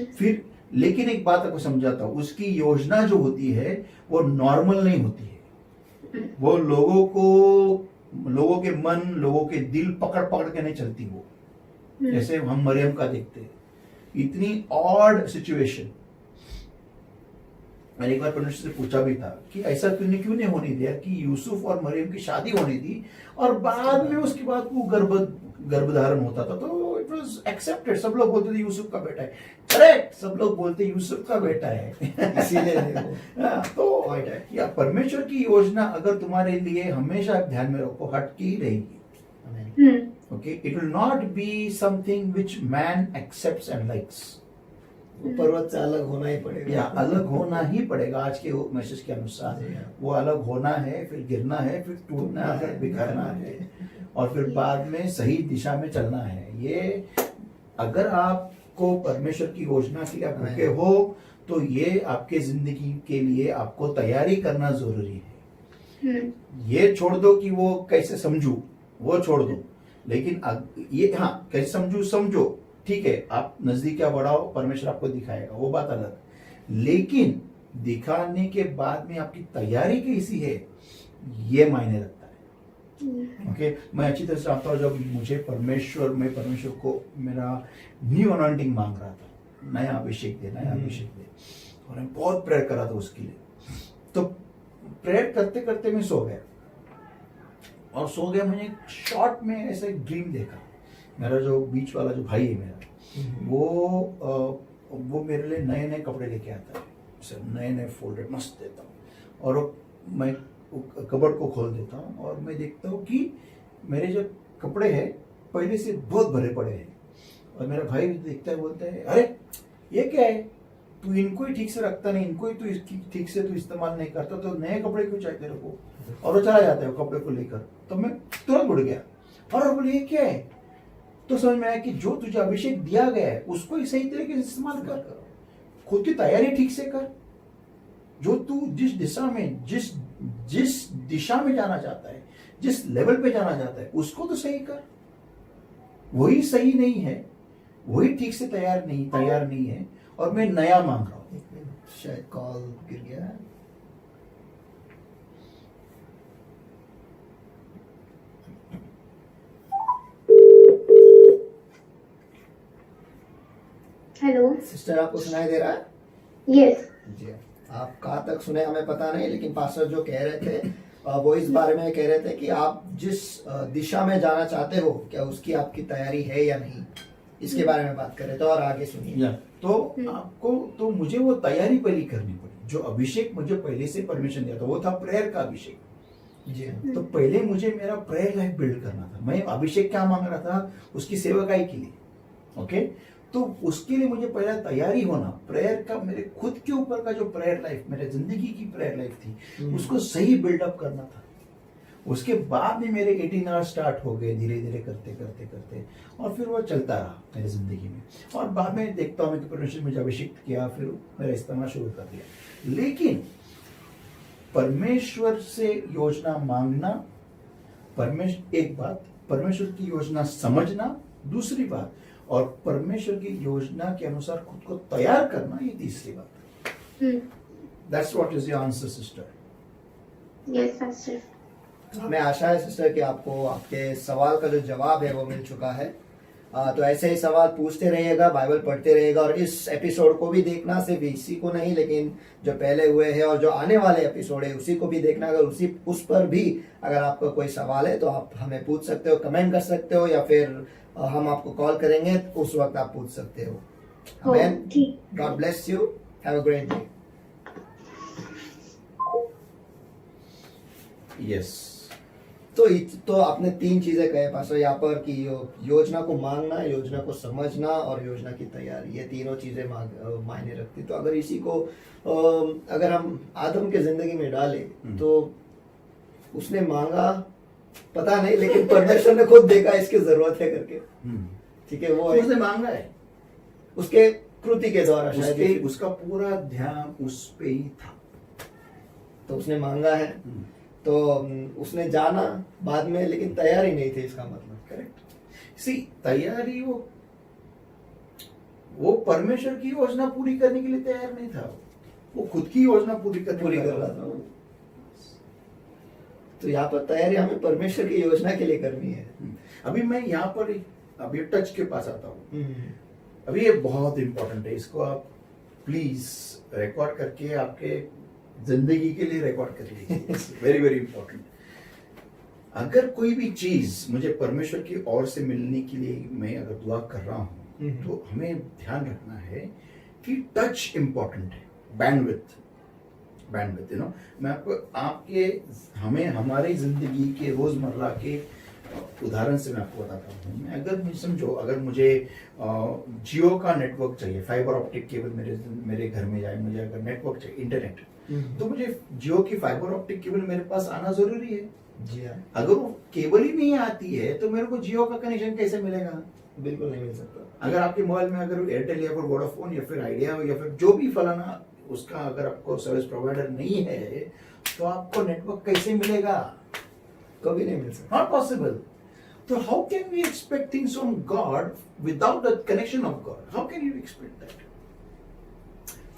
फिर लेकिन एक बात आपको समझाता हूं, उसकी योजना जो होती है वो नॉर्मल नहीं होती है। वो लोगों के मन, लोगों के दिल पकड़ पकड़ के नहीं चलती वो। जैसे हम मरियम का देखते हैं, इतनी ऑड सिचुएशन। मैंने एक बार परमेश्वर से पूछा भी था कि ऐसा तूने क्यों नहीं होने दिया कि यूसुफ और मरियम की शादी होनी थी, और बाद में उसके बाद वो गर्भधारण होता था, तो इट वाज एक्सेप्टेड। सब लोग बोलते थे यूसुफ का बेटा है, करेक्ट, सब लोग बोलते यूसुफ का बेटा है। इसीलिए तो या परमेश्वर की योजना अगर तुम्हारे लिए, हमेशा ध्यान में रखो, हटके ही रहेगी। Okay, it will not be something which man accepts and likes. वो पर्वत से अलग होना ही पड़ेगा। या अलग होना ही पड़ेगा आज के मैसेज के अनुसार। जी हाँ। वो अलग होना है, फिर गिरना है, फिर टूटना है, फिर बिखरना है, और फिर बाद में सही दिशा में चलना है। ये अगर आपको परमेश्वर की योजना के लिए आप भूखे हो तो ये आपके जिंदगी के लिए आपको तैयारी करना जरूरी है। ये छोड़ दो कि वो कैसे समझू, वो छोड़ दो, लेकिन ये हाँ कैसे समझू समझो, ठीक है, आप नजदीक क्या बढ़ाओ, परमेश्वर आपको दिखाएगा, वो बात अलग। लेकिन दिखाने के बाद में आपकी तैयारी कैसी है ये मायने रखता है। ओके, मैं अच्छी तरह से जानता हूँ जब मुझे मैं परमेश्वर को मेरा न्यू अनॉइंटिंग मांग रहा था, नया अभिषेक दे, नया अभिषेक दे, और मैं बहुत प्रेयर कर रहा था उसके लिए। तो प्रेयर करते करते मैं सो गया, और सो गया, मैंने शॉर्ट में ऐसा एक ड्रीम देखा। मेरा जो बीच वाला जो भाई है मेरा, वो मेरे लिए नए नए कपड़े लेके आता है, नए नए फोल्डेड मस्त देता हूँ, और मैं कबर्ड को खोल देता हूँ और मैं देखता हूँ कि मेरे जो कपड़े हैं पहले से बहुत भरे पड़े हैं। और मेरा भाई देखता है, बोलता है अरे ये क्या है, तू इनको ही ठीक से रखता नहीं, इनको ही तू ठीक से तू इस्तेमाल नहीं करता, तो नए कपड़े क्यों चाहिए तेरे को? और वो चला जाता है वो कपड़े को लेकर। तो मैं तुरंत उड़ गया और बोले ये क्या है? तो समझ में आया कि जो तुझे अभिषेक दिया गया है उसको ही सही तरीके से इस्तेमाल कर, खुद की तैयारी ठीक से कर। जो तू जिस दिशा में जाना चाहता है, जिस लेवल पे जाना चाहता है, उसको तो सही कर। वही सही नहीं है, वही ठीक से तैयार नहीं है, और मैं नया मांग रहा हूँ। शायद कॉल गिर गया है। हेलो। सिस्टर आपको सुनाई दे रहा है? यस। जी, आप कहाँ तक सुने हमें पता नहीं, लेकिन पास्टर जो कह रहे थे वो इस बारे में कह रहे थे कि आप जिस दिशा में जाना चाहते हो, क्या उसकी आपकी तैयारी है या नहीं, इसके बारे में बात कर रहे थे। और आगे सुनिए। तो मुझे वो तैयारी पहले करनी पड़ी। जो अभिषेक मुझे पहले से परमिशन दिया था वो था प्रेयर का अभिषेक। जी, तो पहले मुझे मेरा प्रेयर लाइफ बिल्ड करना था। मैं अभिषेक क्या मांग रहा था? उसकी सेवकाई के लिए। ओके, तो उसके लिए मुझे पहला तैयारी होना, प्रेयर का, मेरे खुद के ऊपर का जो प्रेयर लाइफ, मेरे जिंदगी की प्रेयर लाइफ थी, उसको सही बिल्डअप करना था। उसके बाद में मेरे 18 आवर्स स्टार्ट हो गए, धीरे धीरे करते करते करते, और फिर वो चलता रहा मेरी जिंदगी में। और बाद में देखता हूँ कि परमेश्वर मुझे अभिषेक किया, फिर मेरा इस्तेमाल शुरू कर दिया। लेकिन परमेश्वर से योजना मांगना, एक बात, परमेश्वर की योजना समझना दूसरी बात, और परमेश्वर की योजना के अनुसार खुद को तैयार करना ये तीसरी बात। That's what is your answer, sister. Yes pastor. हमें आशा है सिस्टर कि आपको आपके सवाल का जो जवाब है वो मिल चुका है। तो ऐसे ही सवाल पूछते रहिएगा, बाइबल पढ़ते रहिएगा, और इस एपिसोड को भी देखना, सिर्फ इसी को नहीं लेकिन जो पहले हुए हैं और जो आने वाले एपिसोड है उसी को भी देखना। अगर उस पर भी अगर आपका कोई सवाल है तो आप हमें पूछ सकते हो, कमेंट कर सकते हो, या फिर हम आपको कॉल करेंगे, उस वक्त आप पूछ सकते हो। Amen. God bless you, have a great day. Yes, तो आपने 3 चीजें कहे पास्टर यहाँ पर कि योजना को मांगना, योजना को समझना और योजना की तैयारी, ये तीनों चीजें मायने रखती। तो अगर इसी को अगर हम आदम के जिंदगी में डालें तो उसने मांगा पता नहीं, लेकिन परमेश्वर ने खुद देखा इसकी जरूरत है करके। ठीक है, वो उसने मांगा है, उसके कृति के द्वारा शायद उसका पूरा ध्यान उस पे ही था, तो उसने मांगा है। तो उसने जाना बाद में, लेकिन तैयारी नहीं थी, इसका मतलब। करेक्ट। सी, तैयारी वो परमेश्वर की योजना पूरी करने के लिए तैयार नहीं था, वो खुद की योजना पूरी कर रहा था। तो यहाँ पर तैयारी हमें परमेश्वर की योजना के लिए करनी है। अभी मैं यहाँ पर अभी टच के पास आता हूँ। अभी ये बहुत इंपॉर्टेंट है, इसको आप प्लीज रिकॉर्ड करके आपके जिंदगी के लिए रिकॉर्ड कर लीजिए। Very very important. अगर कोई भी चीज मुझे परमेश्वर की ओर से मिलने के लिए मैं अगर दुआ कर रहा हूँ, तो हमें ध्यान रखना है कि टच इंपॉर्टेंट है, बैंडविड्थ, मैं आपको हमें हमारी जिंदगी के रोजमर्रा के उदाहरण से मैं आपको बताता हूँ। अगर मुझे समझो, अगर मुझे जियो का नेटवर्क चाहिए, फाइबर ऑप्टिक केबल मेरे घर में जाए, मुझे अगर नेटवर्क चाहिए, इंटरनेट, तो मुझे जियो की फाइबर ऑप्टिक केबल मेरे पास आना जरूरी है। जी हाँ, अगर वो केबल ही नहीं आती है तो मेरे को जियो का कनेक्शन कैसे मिलेगा? बिल्कुल नहीं मिल सकता। अगर आपके मोबाइल में अगर एयरटेल या फिर वोडाफोन या फिर आइडिया या फिर जो भी फलाना उसका अगर आपको सर्विस प्रोवाइडर नहीं है तो आपको नेटवर्क कैसे मिलेगा? कभी नहीं मिल सकता। Not possible. तो how can we expect things from God without the connection of God? How can you expect that?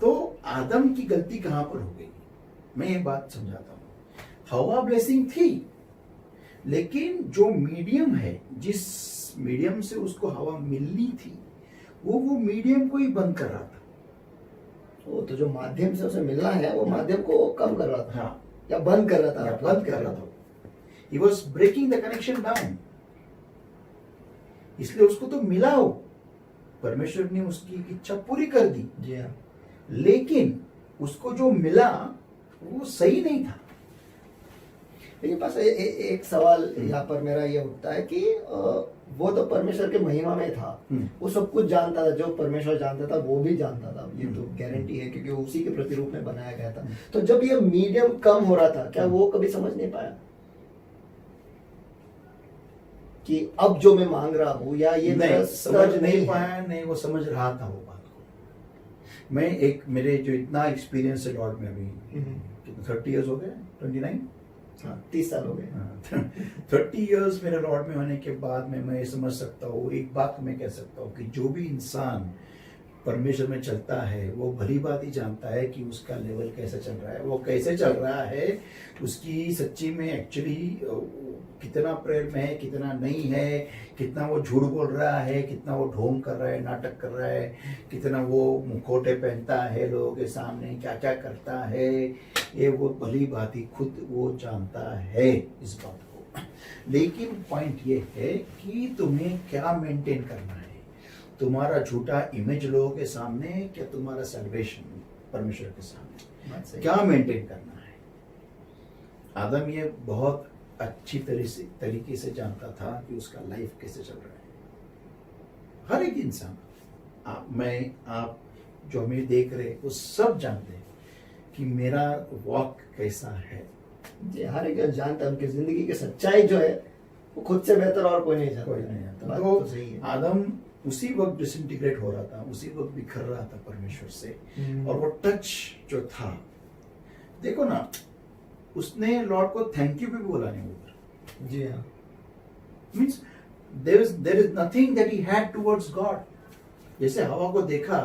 तो आदम की गलती कहां पर हो गई? मैं ये बात समझाता हूं। हवा ब्लेसिंग थी, लेकिन जो मीडियम है, जिस मीडियम से उसको हवा मिलनी थी, वो मीडियम को ही बंद कर रहा था। वो तो जो माध्यम से उसे मिलना है वो माध्यम को कम कर रहा था, हाँ, या बंद कर रहा था। या बंद कर रहा था। He was breaking the connection down. इसलिए उसको तो मिला हो, परमेश्वर ने उसकी इच्छा पूरी कर दी, जी हाँ, लेकिन उसको जो मिला वो सही नहीं था। लेकिन बस एक सवाल यहाँ पर मेरा ये उठता है कि वो तो परमेश्वर के महिमा में था, वो सब कुछ जानता था, जो परमेश्वर जानता था वो भी जानता था, ये तो गारंटी है, क्योंकि वो उसी के प्रतिरूप में बनाया गया था। तो जब ये मीडियम कम हो रहा था, क्या वो कभी समझ नहीं पाया कि अब जो मैं मांग रहा हूँ या ये मेरा नहीं, स्तर समझ नहीं है? पाया, नहीं, वो समझ रहा था वो बात को। मैं एक, मेरे जो इतना एक्सपीरियंस है लॉर्ड में, अभी कितने 30 इयर्स हो गए, 29, हाँ, 30 साल हो गए। 30 इयर्स मेरे लॉर्ड में होने के बाद में मैं ये समझ सकता हूँ, एक बात मैं कह सकता हूँ कि जो भी इंसान परमेश्वर में चलता है वो भली बात ही जानता है कि उसका लेवल कैसे चल रहा है, वो कैसे चल रहा है, उसकी सच्ची में एक्चुअली कितना प्रेयर में है, कितना नहीं है, कितना वो झूठ बोल रहा है, कितना वो ढोंग कर रहा है, नाटक कर रहा है, कितना वो मुखौटे पहनता है लोगों के सामने, क्या क्या करता है, ये वो भली बात ही खुद वो जानता है इस बात को। लेकिन पॉइंट ये है कि तुम्हें क्या मेंटेन करना है, तुम्हारा झूठा इमेज लोगों के सामने, क्या तुम्हारा सैल्वेशन परमेश्वर के सामने, क्या मेंटेन करना है? आदम ये बहुत अच्छी तरीके से जानता था कि उसका लाइफ कैसे चल रहा है। हर एक इंसान, आप, मैं, आप जो हमें देख रहे, वो सब जानते हैं कि मेरा वॉक कैसा है। जी, हर एक जानता है, उनकी जिंदगी की सच्चाई जो है वो खुद से बेहतर और कोई नहीं जानता। कोई नहीं जानता। बात तो तो सही है। आदम उसी वक्त डिसइंटीग्रेट हो रहा था, उसी वक्त बिखर रहा था परमेश्वर से, और वो टच जो था, देखो ना, उसने लॉर्ड को थैंक यू भी बोला नहीं उधर। जी हाँ, means there is nothing that he had towards God. जैसे हवा को देखा,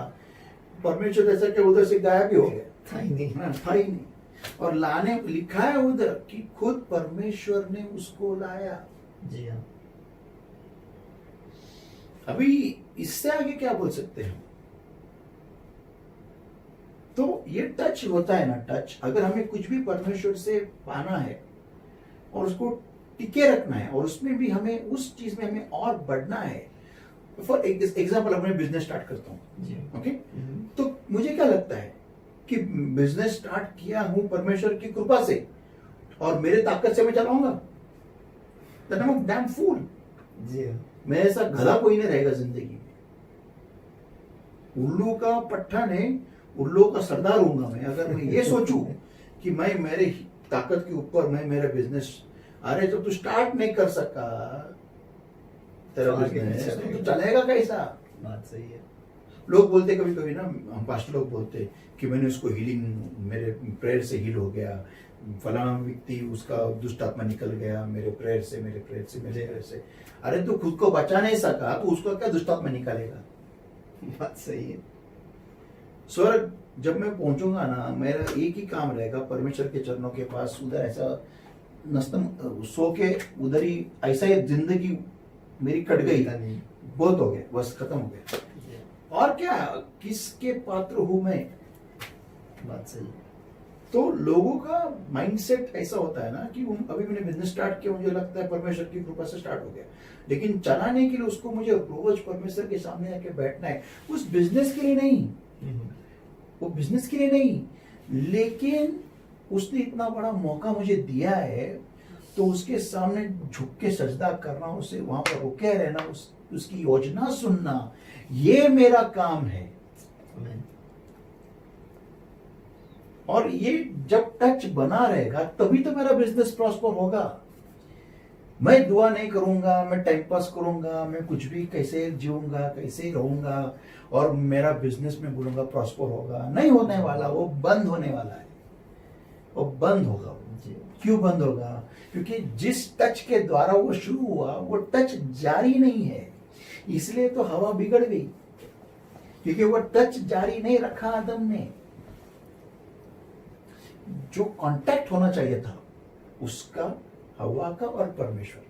परमेश्वर जैसा कि उधर से गायब ही हो गया, था ही नहीं। हाँ, था ही नहीं। और लाने लिखा है उधर कि खुद परमेश्वर ने उसको लाया। जी हाँ, अभी इससे आगे क्या बोल सकते हैं? तो ये टच होता है ना, टच, अगर हमें कुछ भी परमेश्वर से पाना है और उसको टिके रखना है, और उसमें भी हमें, उस चीज में हमें और बढ़ना है। फॉर एग्जाम्पल, अपने बिजनेस स्टार्ट करता हूँ, जी ओके, तो मुझे क्या लगता है कि बिजनेस स्टार्ट किया हूं परमेश्वर की कृपा से, और मेरे ताकत से मैं चलाऊंगा? Then I'm a damn fool। जी हाँ, मैं ऐसा गधा कोई नहीं रहेगा जिंदगी में। उल्लू का पट्टा ने उल्लू का सरदार हूंगा मैं, अगर मैं ये सोचूं कि मैं मेरे ताकत के ऊपर मैं मेरा बिजनेस, अरे जब तू स्टार्ट नहीं कर सका तेरा तो आगे बिजनेस, नहीं तो चलेगा कैसा? बात सही है। लोग बोलते कभी कभी ना, हम पास्टर लोग बोलते कि मैंने उसको हीलिंग, मेरे प्रेयर से हील हो गया, फलाना व्यक्ति उसका दुष्ट आत्मा निकल गया मेरे प्रेयर से, मेरे प्रेयर से, मेरे प्रेयर से। अरे तू खुद को बचा नहीं सका तो उसको क्या दुष्ट आत्मा निकालेगा? बात सही है। स्वर्ग जब मैं पहुंचूंगा ना, मेरा एक ही काम रहेगा, परमेश्वर के चरणों के पास उधर ऐसा नस्तम सो के उधर ही, ऐसा ही जिंदगी मेरी कट गई, नहीं। बहुत हो गया, बस खत्म हो गया। और क्या, किसके पात्र हूं मैं? बात सही है। तो लोगों का माइंडसेट ऐसा होता है ना कि अभी मैंने बिजनेस स्टार्ट किया, मुझे लगता है परमेश्वर की कृपा से स्टार्ट हो गया, लेकिन चलाने के लिए उसको मुझे रोज परमेश्वर के सामने आके बैठना है, उस बिजनेस के लिए नहीं, वो बिजनेस के लिए नहीं, लेकिन उसने इतना बड़ा मौका मुझे दिया है, तो उसके सामने झुक के सजदा करना, उसे वहां पर रुके रहना, उसकी योजना सुनना, ये मेरा काम है। आमीन। और ये जब टच बना रहेगा तभी तो मेरा बिजनेस प्रॉस्पर होगा। मैं दुआ नहीं करूंगा, मैं टाइम पास करूंगा, मैं कुछ भी कैसे जीऊंगा, कैसे रहूंगा और मेरा बिजनेस में बोलूंगा प्रॉस्पर होगा, नहीं होने वाला। वो बंद होने वाला है, वो बंद होगा। जी। क्यों बंद होगा? क्योंकि जिस टच के द्वारा वो शुरू हुआ वो टच जारी नहीं है, इसलिए तो हवा बिगड़ गई, क्योंकि वो टच जारी नहीं रखा आदम ने। जो कांटेक्ट होना चाहिए था उसका, हवा का और परमेश्वर।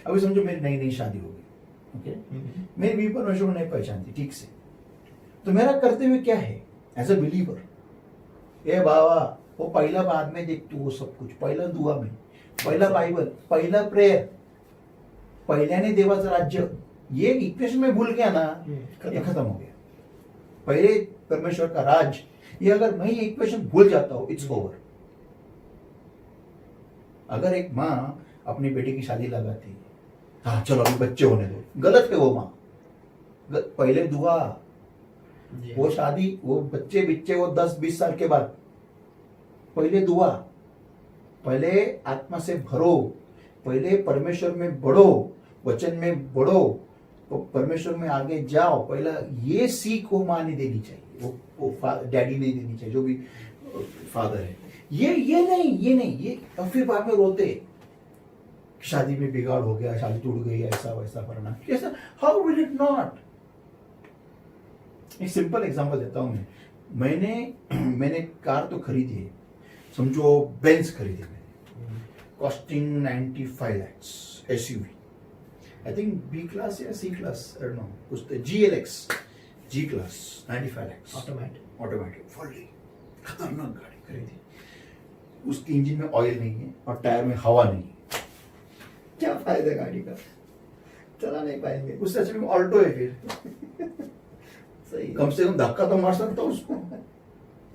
अभी समझो मेरी नई नई शादी होगी, ओके, मेरी भी परमेश्वर को नहीं पहचानती ठीक से, तो मेरा कर्तव्य क्या है एज अ बिलीवर? ए बाबा, वो पहिला बाद में देख तू, वो सब कुछ पहिला दुआ में, पहिला बाइबल, पहिला प्रेयर, पहिल्याने देवाचं राज्य, ये इक्वेशन में भूल गया ना, ये खत्म हो गया। पहले परमेश्वर का राज, ये अगर मैं ये इक्वेशन भूल जाता हूं, इट्स ओवर। अगर एक माँ अपनी बेटी की शादी लगाती, हाँ चलो अभी बच्चे होने दो, गलत है वो माँ। पहले दुआ, जी। वो शादी, वो बच्चे वो 10-20 साल के बाद, पहले दुआ, पहले आत्मा से भरो, पहले परमेश्वर में बढ़ो, वचन में बढ़ो, परमेश्वर में आगे जाओ। पहला ये सीख वो माँ ने देनी चाहिए, वो डैडी नहीं देनी चाहिए, जो भी फादर है। ये नहीं, ये और फिर बाद में रोते, शादी में बिगाड़ हो गया, शादी टूट गई, ऐसा वैसा करना कैसा, हाउ विल इट नॉट। एक सिंपल एग्जांपल देता हूं मैंने कार तो खरीदी है, समझो बेंज खरीदी मैंने, costing 95 lakhs SUV, I think B class या C class, I don't know, कुछ GLX G class 95 lakhs automatic fully खतरनाक गाड़ी खरीदी। उसके इंजन में ऑयल नहीं है और टायर में हवा नहीं है, क्या फायदा गाड़ी का, चला नहीं पाएंगे। उससे अच्छा में ऑल्टो है फिर। सही है। कम से कम धक्का तो मार सकता हूँ उसको।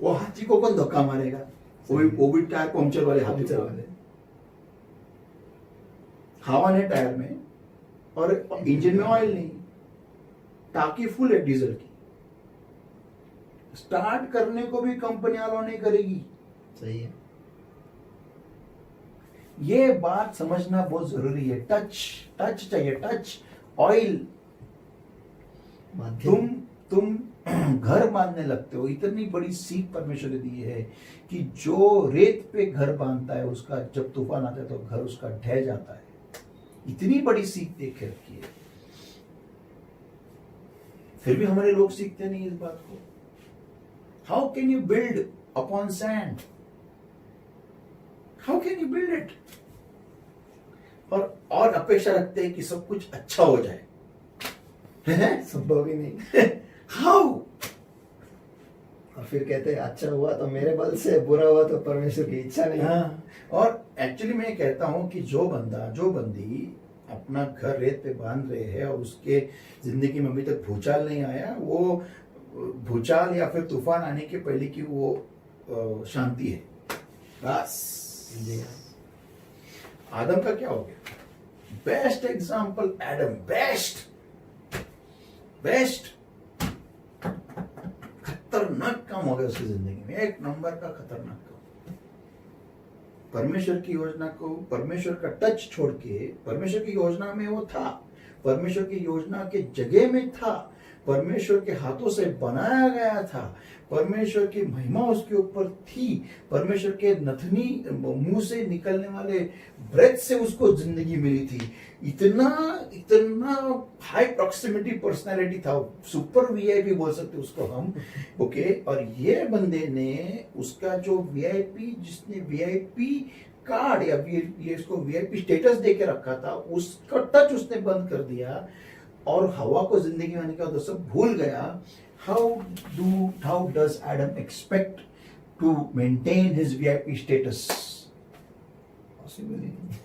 वो हाथी को कौन धक्का मारेगा? वो भी टायर पंक्चर वाले हाथी पंक्चर को। वाले। हवा नहीं टायर में और इंजन में ऑयल नहीं, टाकी फुल है डीजल की, स्टार्ट करने को भी कंपनी अलाउ नहीं करेगी। सही है। ये बात समझना बहुत जरूरी है। टच चाहिए, टच, ऑयल। माध्यम। तुम घर बांधने लगते हो, इतनी बड़ी सीख परमेश्वर ने दी है कि जो रेत पे घर बांधता है उसका जब तूफान आता है तो घर उसका ढह जाता है। इतनी बड़ी सीख देख के रखी है, फिर भी हमारे लोग सीखते नहीं इस बात को। How can you build upon sand? How can you build it? और अपेक्षा रखते हैं कि सब कुछ अच्छा हो जाए। संभव ही नहीं। हाउ? और फिर कहते हैं अच्छा हुआ तो मेरे बल से, बुरा हुआ तो परमेश्वर की इच्छा नहीं। हाँ, और एक्चुअली मैं कहता हूं कि जो बंदी अपना घर रेत पे बांध रहे हैं और उसके जिंदगी में अभी तक भूचाल नहीं आया, वो भूचाल या फिर तूफान आने के पहले की वो शांति है बस। जी। आदम का क्या हो गया? बेस्ट एग्जाम्पल एडम, बेस्ट खतरनाक काम हो गया उसकी जिंदगी में, एक नंबर का खतरनाक काम। परमेश्वर की योजना को, परमेश्वर का टच छोड़ के, परमेश्वर की योजना में वो था, परमेश्वर की योजना के जगह में था, परमेश्वर के हाथों से बनाया गया था, परमेश्वर की महिमा उसके ऊपर थी, परमेश्वर के नथनी मुंह से निकलने वाले ब्रेथ से उसको जिंदगी मिली थी। इतना हाई प्रॉक्सिमिटी पर्सनालिटी था, सुपर वीआईपी बोल सकते उसको हम, ओके। और ये बंदे ने उसका जो वीआईपी, जिसने वीआईपी कार्ड या ये इसको वीआईपी स्टेटस दे के रखा था, उसका टच उसने बंद कर दिया और हवा को जिंदगी में आने का तो सब भूल गया। How does Adam expect to maintain his VIP status? Possible ही नहीं।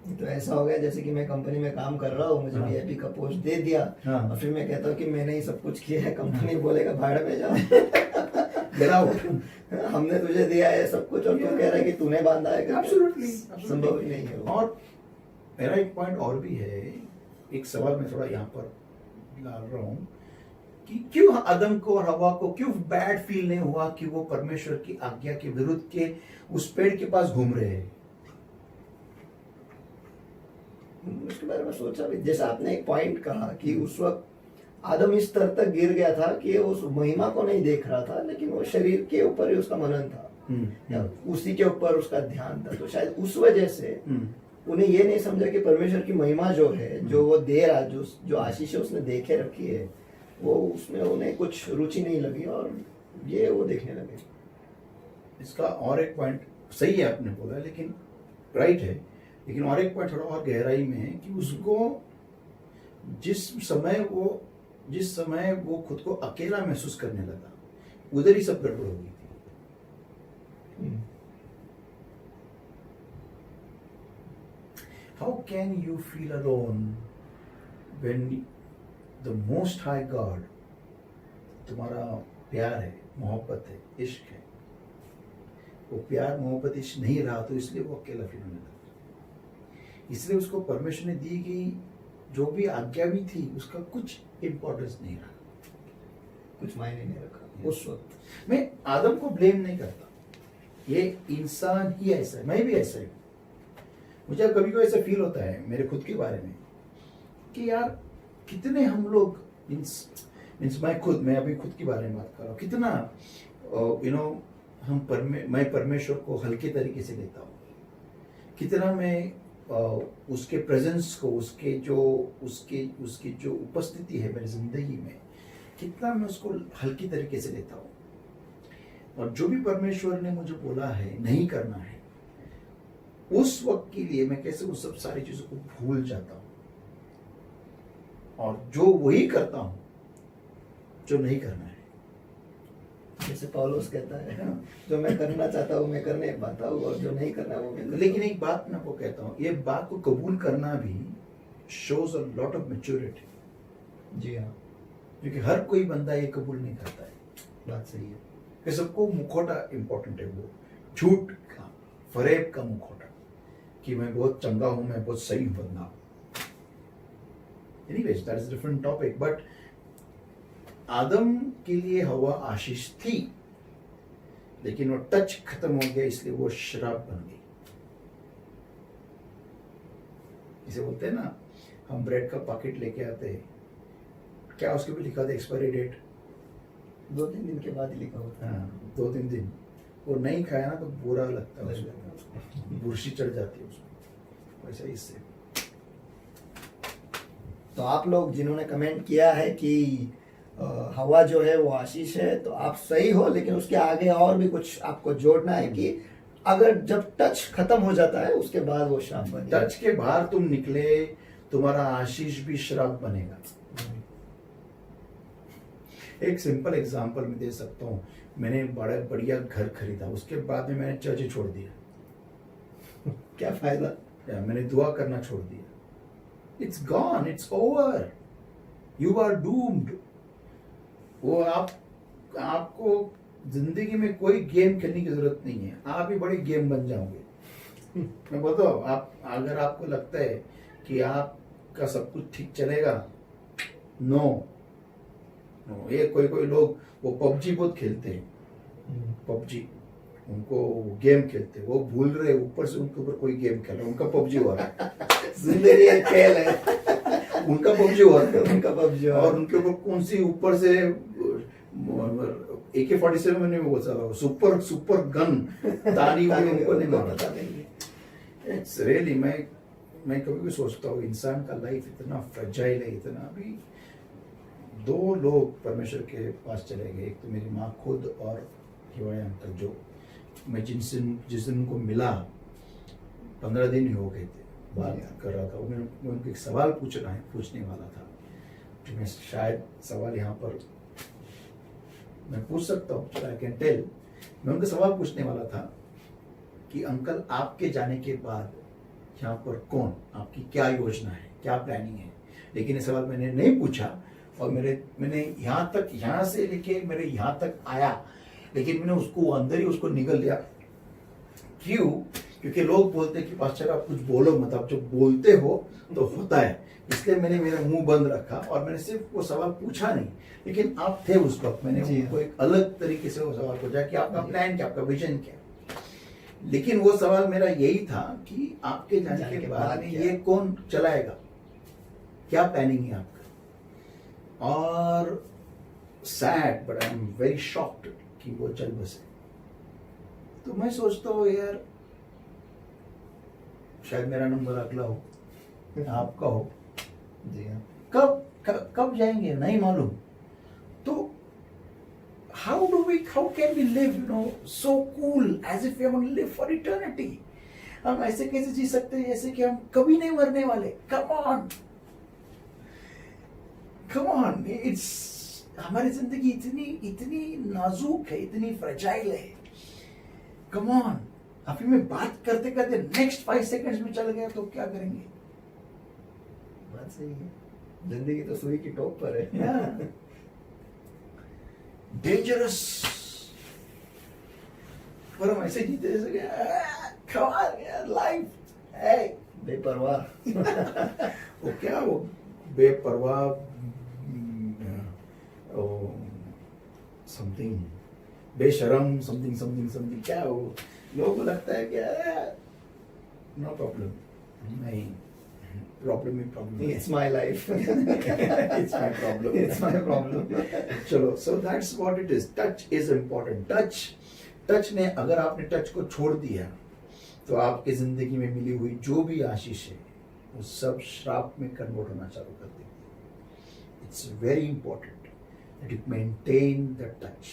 ये तो ऐसा हो गया जैसे कि मैं कंपनी में काम कर रहा हूँ, मुझे हाँ। वीआईपी का पोस्ट दे दिया हाँ। और फिर मैं कहता हूँ कि मैंने ही सब कुछ किया है, कंपनी बोलेगा भाड़ में जाओ। Get out. हमने तुझे दिया है सब कुछ और तू कह रहा है कि तूने बांधा है करके। Absolutely, संभव ही नहीं है वो। और मेरा एक पॉइंट और भी है, एक सवाल मैं थोड़ा यहाँ पर डाल रहा हूँ कि क्यों आदम को और हवा को क्यों बैड फील नहीं हुआ कि वो परमेश्वर की आज्ञा के विरुद्ध के उस पेड़ के पास घूम रहे हैं? उसके बारे में सोचा भी, जैसा आपने एक पॉइंट कहा कि उस वक्त आदम इस स्तर तक गिर गया था कि वो उस महिमा को नहीं देख रहा था, लेकिन वो शरीर के ऊपर ही उसका मनन था, या उसी के ऊपर उसका ध्यान था। तो शायद उस वजह से उन्हें ये नहीं समझा कि परमेश्वर की महिमा जो है, जो वो दे रहा, जो आशीष उसने देखे रखी है, वो उसमें उन्हें कुछ रुचि नहीं लगी और ये वो देखने लगे। इसका और एक पॉइंट सही है आपने बोला, लेकिन राइट है, लेकिन और एक पॉइंट थोड़ा और गहराई में है कि उसको जिस समय वो खुद को अकेला महसूस करने लगा, उधर ही सब गड़बड़ हो गई थी। How can you feel alone when the Most High God, तुम्हारा प्यार है, मोहब्बत है, इश्क है, वो प्यार मोहब्बत इश्क नहीं रहा, तो इसलिए वो अकेला फील होने लगा। इसलिए उसको परमेश्वर ने दी गई जो भी आज्ञा भी थी, उसका कुछ इंपॉर्टेंस नहीं रहा, कुछ मायने नहीं रखा उस वक्त। मैं आदम को ब्लेम नहीं करता, ये इंसान ही ऐसा है, मैं भी ऐसा ही। मुझे कभी कभी ऐसा फील होता है मेरे खुद के बारे में कि यार कितने हम लोग मीन्स मैं अभी खुद के बारे में बात कर रहा हूँ, कितना मैं परमेश्वर को हल्के तरीके से लेता हूँ, कितना मैं उसके प्रेजेंस को, उसकी जो उपस्थिति है मेरी जिंदगी में, कितना मैं उसको हल्की तरीके से लेता हूँ। और जो भी परमेश्वर ने मुझे बोला है नहीं करना है, उस वक्त के लिए मैं कैसे उस सब सारी चीजों को भूल जाता हूँ और जो वही करता हूँ जो नहीं करना है। जैसे पौलुस कहता है, जो मैं करना चाहता हूँ मैं करने पाता हूँ, और जो नहीं करना वो मैं करता हूँ। लेकिन एक बात मैं आपको कहता हूँ, ये बात को कबूल करना भी shows a lot of maturity। जी हाँ, क्योंकि हर कोई बंदा ये कबूल नहीं करता है। बात सही है। कि सबको मुखौटा इंपॉर्टेंट है, वो झूठ का, फरेब का मुखौटा, कि मैं बहुत चंगा हूं, मैं बहुत सही हूं बंदा। Anyways, that is a different topic, but आदम के लिए हवा आशीष थी, लेकिन वो टच खत्म हो गया, इसलिए वो शराब बन गई। इसे बोलते हैं ना, हम ब्रेड का पैकेट लेके आते हैं, क्या उसके भी लिखा था एक्सपायरी डेट? 2-3 दिन के बाद ही लिखा होता है। हाँ, 2-3 दिन। वो नहीं खाया ना तो बुरा लगता है उसको, बुरशी चढ़ जाती है उसको, वैसा ही इससे। तो आप लोग जिन्होंने कमेंट किया है कि हवा जो है वो आशीष है, तो आप सही हो, लेकिन उसके आगे और भी कुछ आपको जोड़ना है कि अगर जब टच खत्म हो जाता है उसके बाद वो श्राप बन टच के बाहर तुम निकले, तुम्हारा आशीष भी श्राप बनेगा। एक सिंपल एग्जांपल मैं दे सकता हूँ। मैंने बड़ा बढ़िया घर खरीदा, उसके बाद में मैंने चर्च छोड़ दिया। क्या फायदा? मैंने दुआ करना छोड़ दिया। It's gone, it's over, you are doomed. वो आपको जिंदगी में कोई गेम खेलने की जरूरत नहीं है, आप ही बड़े गेम बन जाओगे। मैं बताऊँ, आप अगर आपको लगता है कि आपका सब कुछ ठीक चलेगा, नो, ये कोई लोग वो पबजी बहुत खेलते हैं, पबजी, उनको गेम खेलते हैं, वो भूल रहे ऊपर से उनके ऊपर कोई गेम खेल रहा है, उनका पबजी हो रहा है। जिंदगी एक खेल है, उनका पबजी हो रहा है, उनका पबजी, और उनके ऊपर कौन सी ऊपर से AK-47 में नहीं वो चला, सुपर गन तारी हुई, उनको नहीं मारता। इट्स रियली, मैं कभी भी सोचता हूँ इंसान का लाइफ इतना फ्रेजाइल है, इतना। अभी 2 लोग परमेश्वर के पास चले गए, एक तो मेरी माँ खुद और हिवाया अंकल, जो मैं जिस दिन उनको मिला 15 दिन ही हो गए थे, बात कर रहा था। मैं उनको एक सवाल पूछने वाला था, जो मैं शायद सवाल यहाँ पर मैं पूछ सकता हूँ, आई कैन टेल। मैं उनको सवाल पूछने वाला था कि अंकल, आपके जाने के बाद यहाँ पर कौन, आपकी क्या योजना है, क्या प्लानिंग है? लेकिन ये सवाल मैंने नहीं पूछा, और मैंने यहाँ से लेके मेरे यहाँ तक आया, लेकिन मैंने उसको अंदर ही उसको निगल लिया। क्यों? क्योंकि लोग बोलते हैं कि पास्टर आप कुछ बोलो मत, आप जब बोलते हो तो होता है, इसलिए मैंने मेरा मुंह बंद रखा और मैंने सिर्फ वो सवाल पूछा नहीं, लेकिन आप थे उस वक्त, मैंने जी। उनको एक अलग तरीके से वो सवाल पूछा कि आपका जी। प्लान क्या, आपका विजन क्या। लेकिन वो सवाल मेरा यही था कि आपके जाने के बाद क्या? ये कौन चलाएगा, क्या प्लानिंग है आपका। और sad but I am very shocked कि वो चल बसे। तो मैं सोचता हूँ यार, शायद मेरा नंबर अगला हो, आपका हो, जी हाँ। कब जाएंगे नहीं मालूम। तो how can we live, so cool as if we are going to live for eternity? हम ऐसे कैसे जी सकते हैं जैसे कि हम कभी नहीं मरने वाले। come on, हमारी जिंदगी इतनी नाजुक है, इतनी फ्रेजाइल है। come on, अभी मैं बात करते करते नेक्स्ट 5 सेकंड्स में चल गया तो क्या करेंगे। बात सही है, जिंदगी तो सुई की टोप पर है। डेंजरस, पर हम ऐसे जीते जैसे लाइफ है बेपरवाह। वो क्या, वो बेपरवाह, समथिंग बेशरम, समथिंग क्या वो लोगों को लगता है कि नो प्रॉब्लम, नहीं problem he It's my life. It's my problem. It's my problem. चलो, so that's what it is. Touch is important. Touch ने, अगर आपने टच को छोड़ दिया तो आपकी जिंदगी में मिली हुई जो भी आशीष है वो सब श्राप में कन्वर्ट होना चालू कर देगी। It's very important that you maintain the touch.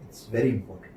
It's very important.